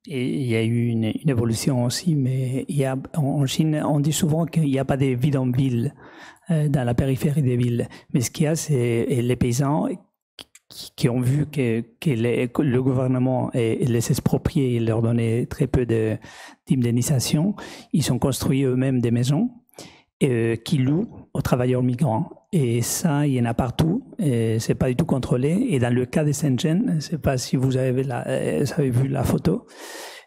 Et il y a eu une évolution aussi, mais en Chine, on dit souvent qu'il n'y a pas de bidonvilles dans la périphérie des villes. Mais ce qu'il y a, c'est les paysans qui ont vu que le gouvernement les expropriait et leur donnait très peu d'indemnisation. Ils ont construit eux-mêmes des maisons qui louent aux travailleurs migrants. Et ça, il y en a partout. C'est pas du tout contrôlé. Et dans le cas de Shenzhen, je ne sais pas si vous avez vu la photo,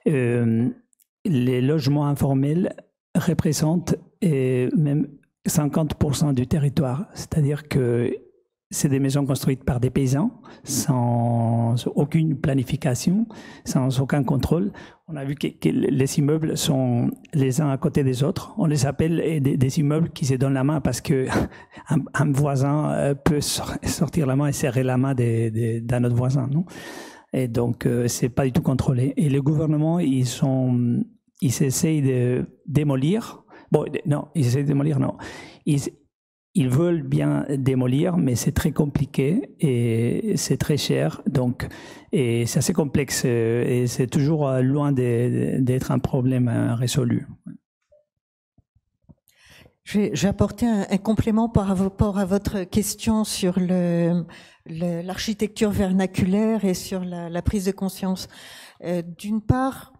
les logements informels représentent même 50% du territoire. C'est-à-dire que c'est des maisons construites par des paysans, sans aucune planification, sans aucun contrôle. On a vu que les immeubles sont les uns à côté des autres. On les appelle des immeubles qui se donnent la main parce que un voisin peut sortir la main et serrer la main d'un autre voisin, non? Et donc, c'est pas du tout contrôlé. Et le gouvernement, ils essayent de démolir. Bon, non, ils essayent de démolir, non. Ils veulent bien démolir, mais c'est très compliqué et c'est très cher. Donc, et c'est assez complexe et c'est toujours loin d'être un problème résolu. Je vais apporter un complément par rapport à votre question sur l'architecture vernaculaire et sur la prise de conscience. D'une part,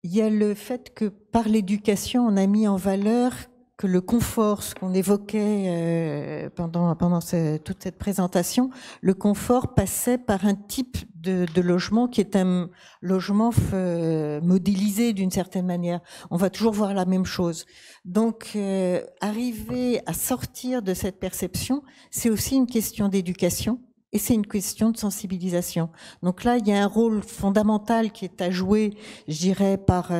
il y a le fait que par l'éducation, on a mis en valeur que le confort, ce qu'on évoquait pendant toute cette présentation, le confort passait par un type de logement qui est un logement modélisé d'une certaine manière. On va toujours voir la même chose. Donc, arriver à sortir de cette perception, c'est aussi une question d'éducation. Et c'est une question de sensibilisation. Donc là, il y a un rôle fondamental qui est à jouer, je dirais, par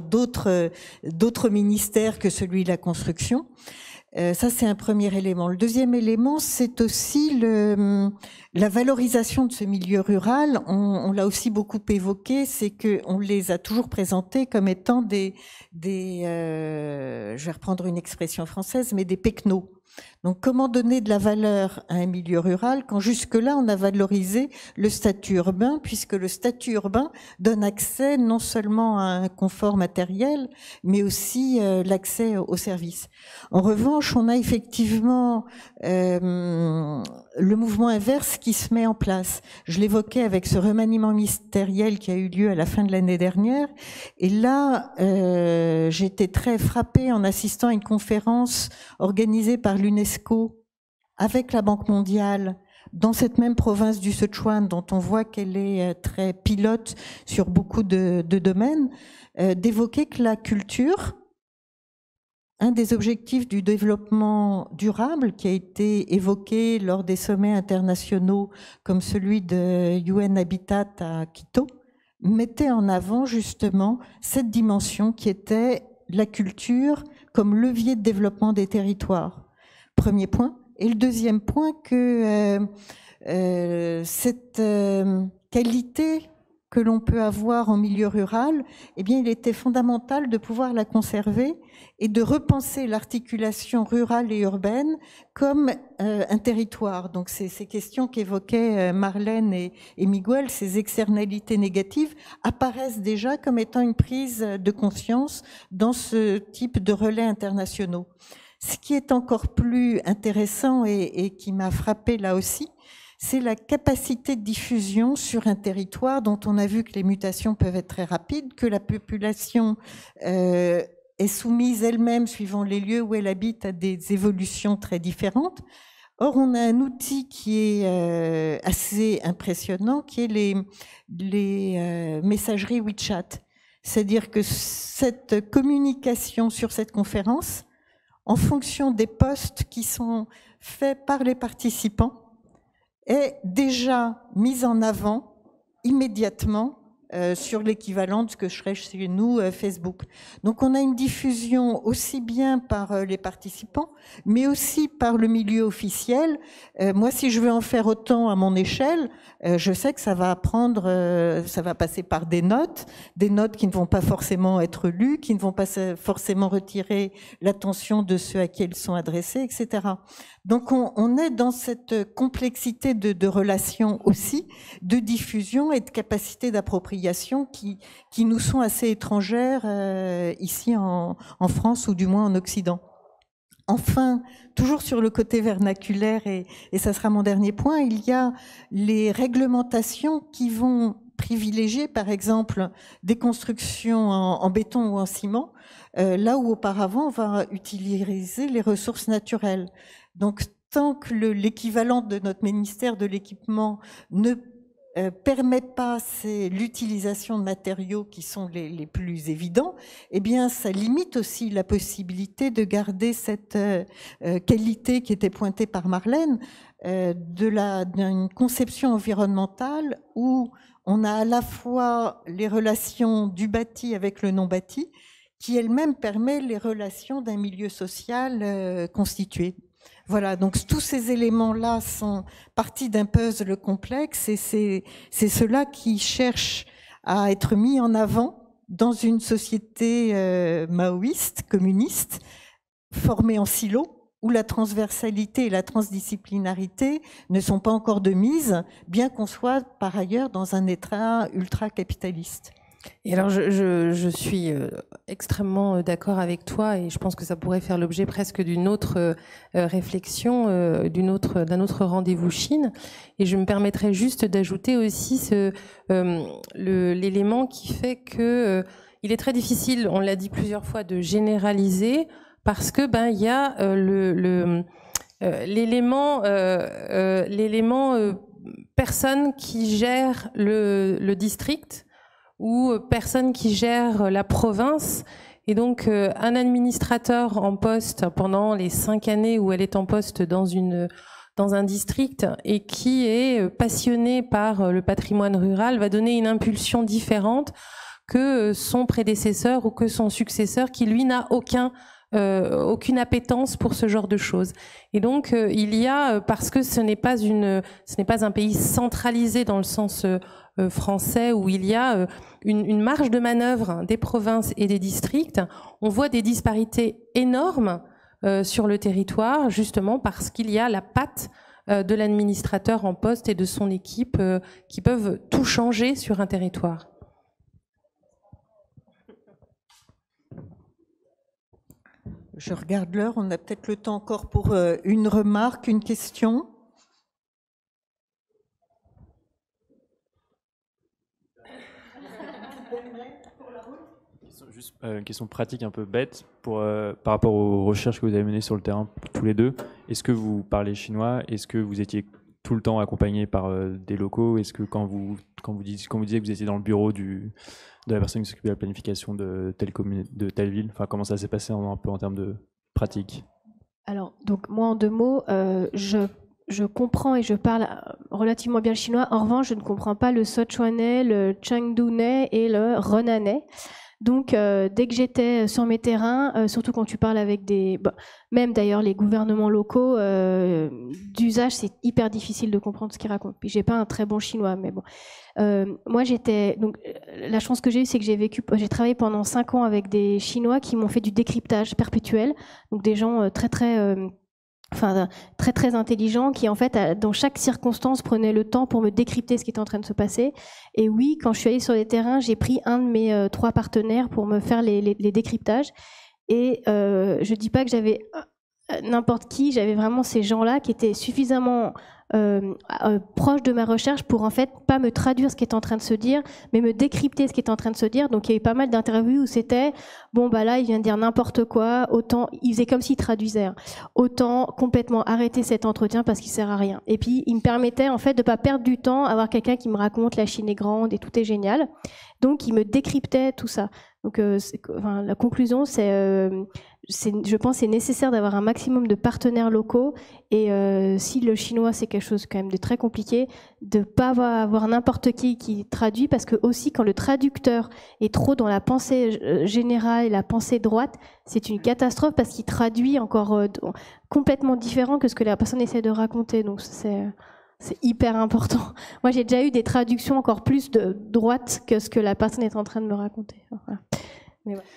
d'autres ministères que celui de la construction. Ça, c'est un premier élément. Le deuxième élément, c'est aussi la valorisation de ce milieu rural. On l'a aussi beaucoup évoqué, c'est qu'on les a toujours présentés comme étant je vais reprendre une expression française, mais des pecnos. Donc, comment donner de la valeur à un milieu rural quand jusque-là, on a valorisé le statut urbain, puisque le statut urbain donne accès non seulement à un confort matériel, mais aussi l'accès aux services. En revanche, on a effectivement le mouvement inverse qui se met en place. Je l'évoquais avec ce remaniement ministériel qui a eu lieu à la fin de l'année dernière. Et là, j'ai été très frappée en assistant à une conférence organisée par l'UNESCO avec la Banque mondiale dans cette même province du Sichuan, dont on voit qu'elle est très pilote sur beaucoup de domaines, d'évoquer que la culture, un des objectifs du développement durable qui a été évoqué lors des sommets internationaux comme celui de UN Habitat à Quito, mettait en avant justement cette dimension qui était la culture comme levier de développement des territoires. Premier point. Et le deuxième point, que cette qualité que l'on peut avoir en milieu rural, eh bien, il était fondamental de pouvoir la conserver et de repenser l'articulation rurale et urbaine comme un territoire. Donc, ces questions qu'évoquaient Marlène et Miguel, ces externalités négatives, apparaissent déjà comme étant une prise de conscience dans ce type de relais internationaux. Ce qui est encore plus intéressant et qui m'a frappé là aussi, c'est la capacité de diffusion sur un territoire dont on a vu que les mutations peuvent être très rapides, que la population est soumise elle-même, suivant les lieux où elle habite, à des évolutions très différentes. Or, on a un outil qui est assez impressionnant, qui est les messageries WeChat. C'est-à-dire que cette communication sur cette conférence, en fonction des posts qui sont faits par les participants, est déjà mise en avant immédiatement sur l'équivalent de ce que serait chez nous Facebook. Donc on a une diffusion aussi bien par les participants, mais aussi par le milieu officiel. Moi, si je veux en faire autant à mon échelle, je sais que ça va ça va passer par des notes qui ne vont pas forcément être lues, qui ne vont pas forcément retirer l'attention de ceux à qui elles sont adressées, etc. Donc on est dans cette complexité de relations aussi, de diffusion et de capacité d'appropriation qui nous sont assez étrangères ici en France ou du moins en Occident. Enfin, toujours sur le côté vernaculaire, et ça sera mon dernier point, il y a les réglementations qui vont privilégier, par exemple, des constructions en béton ou en ciment, là où auparavant on va utiliser les ressources naturelles. Donc, tant que l'équivalent de notre ministère de l'équipement ne permet pas l'utilisation de matériaux qui sont les plus évidents, eh bien, ça limite aussi la possibilité de garder cette qualité qui était pointée par Marlène, d'une conception environnementale où on a à la fois les relations du bâti avec le non bâti, qui elle-même permet les relations d'un milieu social constitué. Voilà, donc tous ces éléments-là sont partie d'un puzzle complexe et c'est cela qui cherche à être mis en avant dans une société maoïste, communiste, formée en silos, où la transversalité et la transdisciplinarité ne sont pas encore de mise, bien qu'on soit par ailleurs dans un état ultra-capitaliste. Et alors, je suis extrêmement d'accord avec toi et je pense que ça pourrait faire l'objet presque d'une autre réflexion, d'un autre rendez-vous Chine. Et je me permettrais juste d'ajouter aussi l'élément qui fait que il est très difficile, on l'a dit plusieurs fois, de généraliser parce que il y a l'élément personne qui gère le district ou personne qui gère la province. Et donc, un administrateur en poste pendant les 5 années où elle est en poste dans un district et qui est passionné par le patrimoine rural va donner une impulsion différente que son prédécesseur ou que son successeur qui, lui, n'a aucune appétence pour ce genre de choses. Et donc, il y a, parce que ce n'est pas un pays centralisé dans le sens français où il y a une marge de manœuvre des provinces et des districts, on voit des disparités énormes sur le territoire, justement parce qu'il y a la patte de l'administrateur en poste et de son équipe qui peuvent tout changer sur un territoire. Je regarde l'heure, on a peut-être le temps encore pour une remarque, une question. Juste une question pratique un peu bête par rapport aux recherches que vous avez menées sur le terrain tous les deux. Est-ce que vous parlez chinois? Est-ce que vous étiez tout le temps accompagné par des locaux? Est-ce que quand vous disiez que vous étiez dans le bureau de la personne qui s'occupait de la planification de telle commune, de telle ville, enfin comment ça s'est passé un peu en termes de pratique? Alors, donc moi en 2 mots, je comprends et je parle relativement bien le chinois. En revanche, je ne comprends pas le Sichuanais, le Chengdunais et le Renanais. Donc, dès que j'étais sur mes terrains, surtout quand tu parles avec même d'ailleurs les gouvernements locaux d'usage, c'est hyper difficile de comprendre ce qu'ils racontent. Puis j'ai pas un très bon chinois, mais bon. Moi, donc la chance que j'ai eue, c'est que j'ai travaillé pendant 5 ans avec des Chinois qui m'ont fait du décryptage perpétuel, donc des gens très très intelligents qui en fait dans chaque circonstance prenaient le temps pour me décrypter ce qui était en train de se passer. Et oui, quand je suis allée sur les terrains, j'ai pris un de mes 3 partenaires pour me faire les décryptages. Et je dis pas que j'avais n'importe qui, j'avais vraiment ces gens-là qui étaient suffisamment proches de ma recherche pour en fait pas me traduire ce qui était en train de se dire, mais me décrypter ce qui était en train de se dire. Donc il y a eu pas mal d'interviews où c'était là il vient de dire n'importe quoi, autant il faisait comme s'il traduisait, autant complètement arrêter cet entretien parce qu'il sert à rien. Et puis il me permettait en fait de pas perdre du temps à avoir quelqu'un qui me raconte la Chine est grande et tout est génial. Donc il me décryptait tout ça. Donc la conclusion je pense que c'est nécessaire d'avoir un maximum de partenaires locaux et si le chinois c'est quelque chose quand même de très compliqué, de pas avoir n'importe qui traduit, parce que aussi quand le traducteur est trop dans la pensée générale et la pensée droite, c'est une catastrophe parce qu'il traduit encore complètement différent que ce que la personne essaie de raconter. Donc c'est hyper important. Moi j'ai déjà eu des traductions encore plus de droite que ce que la personne est en train de me raconter. Voilà. Mais voilà.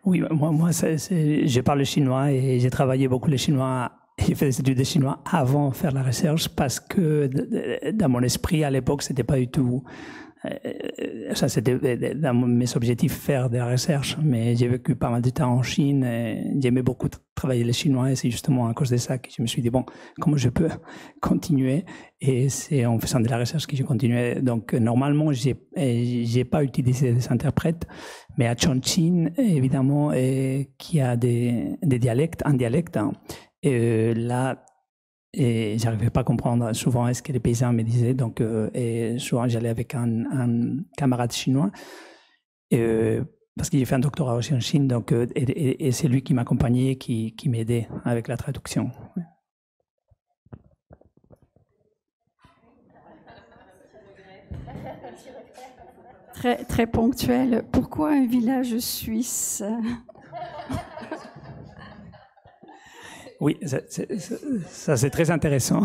Oui, moi je parle chinois et j'ai travaillé beaucoup le chinois. J'ai fait des études de chinois avant de faire la recherche parce que dans mon esprit, à l'époque, c'était pas du tout... ça, c'était dans mes objectifs faire de la recherche, mais j'ai vécu pas mal de temps en Chine et j'aimais beaucoup travailler le chinois et c'est justement à cause de ça que je me suis dit, comment je peux continuer? Et c'est en faisant de la recherche que j'ai continué. Donc, normalement, j'ai pas utilisé des interprètes, mais à Chongqing, évidemment, qui a un dialecte, là, et j'arrivais pas à comprendre souvent ce que les paysans me disaient, donc et souvent j'allais avec un camarade chinois parce qu'il a fait un doctorat aussi en Chine, donc et c'est lui qui m'accompagnait, qui m'aidait avec la traduction. Très, très ponctuel. Pourquoi un village suisse? Oui, ça c'est très intéressant.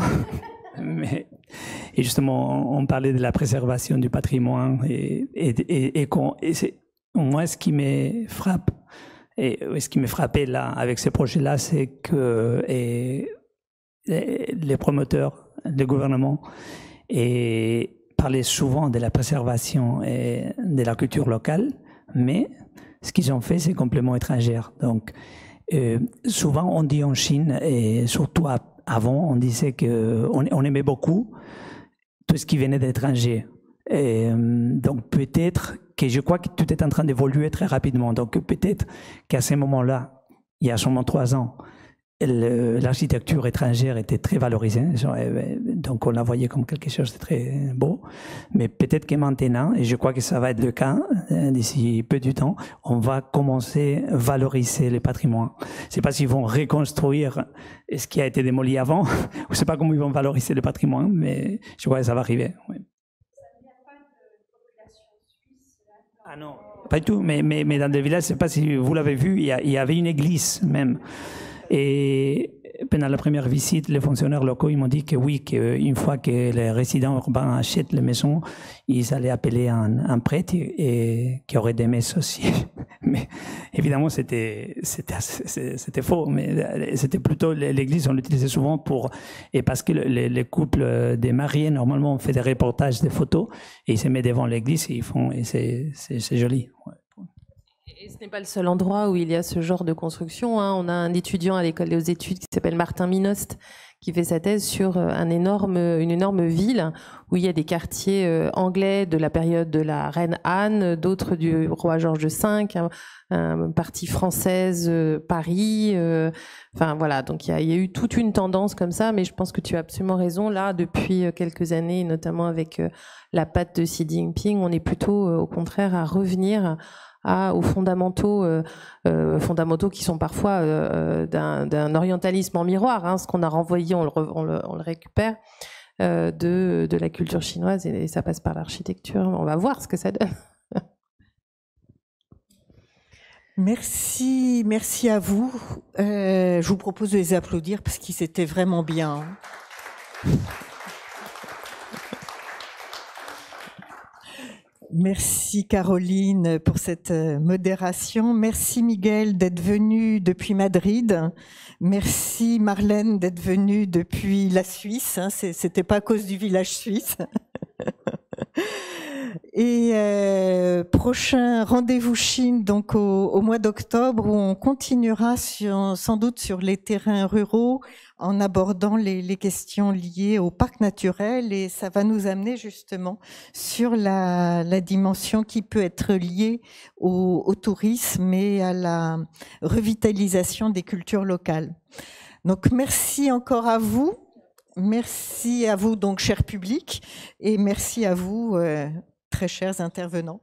Et justement, on parlait de la préservation du patrimoine moi, ce qui me frappe et ce qui me frappait là avec ce projet-là, c'est que les promoteurs, le gouvernement, parlaient souvent de la préservation et de la culture locale, mais ce qu'ils ont fait, c'est complètement étranger. Donc, souvent, on dit en Chine, et surtout avant, on disait qu'on aimait beaucoup tout ce qui venait d'étrangers. Et, donc peut-être que je crois que tout est en train d'évoluer très rapidement. Donc peut-être qu'à ce moment-là, il y a seulement 3 ans, l'architecture étrangère était très valorisée, donc on la voyait comme quelque chose de très beau, mais peut-être que maintenant, et je crois que ça va être le cas d'ici peu de temps, on va commencer à valoriser le patrimoine. Je ne sais pas s'ils vont reconstruire ce qui a été démoli avant, je ne sais pas comment ils vont valoriser le patrimoine, mais je crois que ça va arriver. Oui. Ah non, pas du tout, mais dans le village, je ne sais pas si vous l'avez vu, il y avait une église même. Et pendant la première visite, les fonctionnaires locaux ils m'ont dit que oui, qu'une fois que les résidents urbains achètent les maisons, ils allaient appeler un prêtre et qui aurait des messes aussi. Mais évidemment, c'était faux. Mais c'était plutôt l'église, on l'utilisait souvent et parce que les couples des mariés, normalement, on fait des reportages, des photos, et ils se mettent devant l'église et c'est joli. Ouais. Et ce n'est pas le seul endroit où il y a ce genre de construction. Hein. On a un étudiant à l'école des études qui s'appelle Martin Minost, qui fait sa thèse sur une énorme ville où il y a des quartiers anglais de la période de la reine Anne, d'autres du roi George V, une partie française, Paris. Enfin voilà, donc il y a eu toute une tendance comme ça, mais je pense que tu as absolument raison. Là, depuis quelques années, notamment avec la patte de Xi Jinping, on est plutôt au contraire à revenir aux fondamentaux qui sont parfois d'un orientalisme en miroir. Hein, ce qu'on a renvoyé, on le récupère de la culture chinoise et ça passe par l'architecture. On va voir ce que ça donne. Merci à vous. Je vous propose de les applaudir parce qu'ils étaient vraiment bien. Merci Caroline pour cette modération. Merci Miguel d'être venu depuis Madrid. Merci Marlène d'être venue depuis la Suisse. C'était pas à cause du village suisse. Et prochain rendez-vous Chine donc au mois d'octobre où on continuera sans doute sur les terrains ruraux en abordant les questions liées au parc naturel et ça va nous amener justement sur la dimension qui peut être liée au tourisme et à la revitalisation des cultures locales. Donc merci encore à vous. Merci à vous donc cher public et merci à vous très chers intervenants.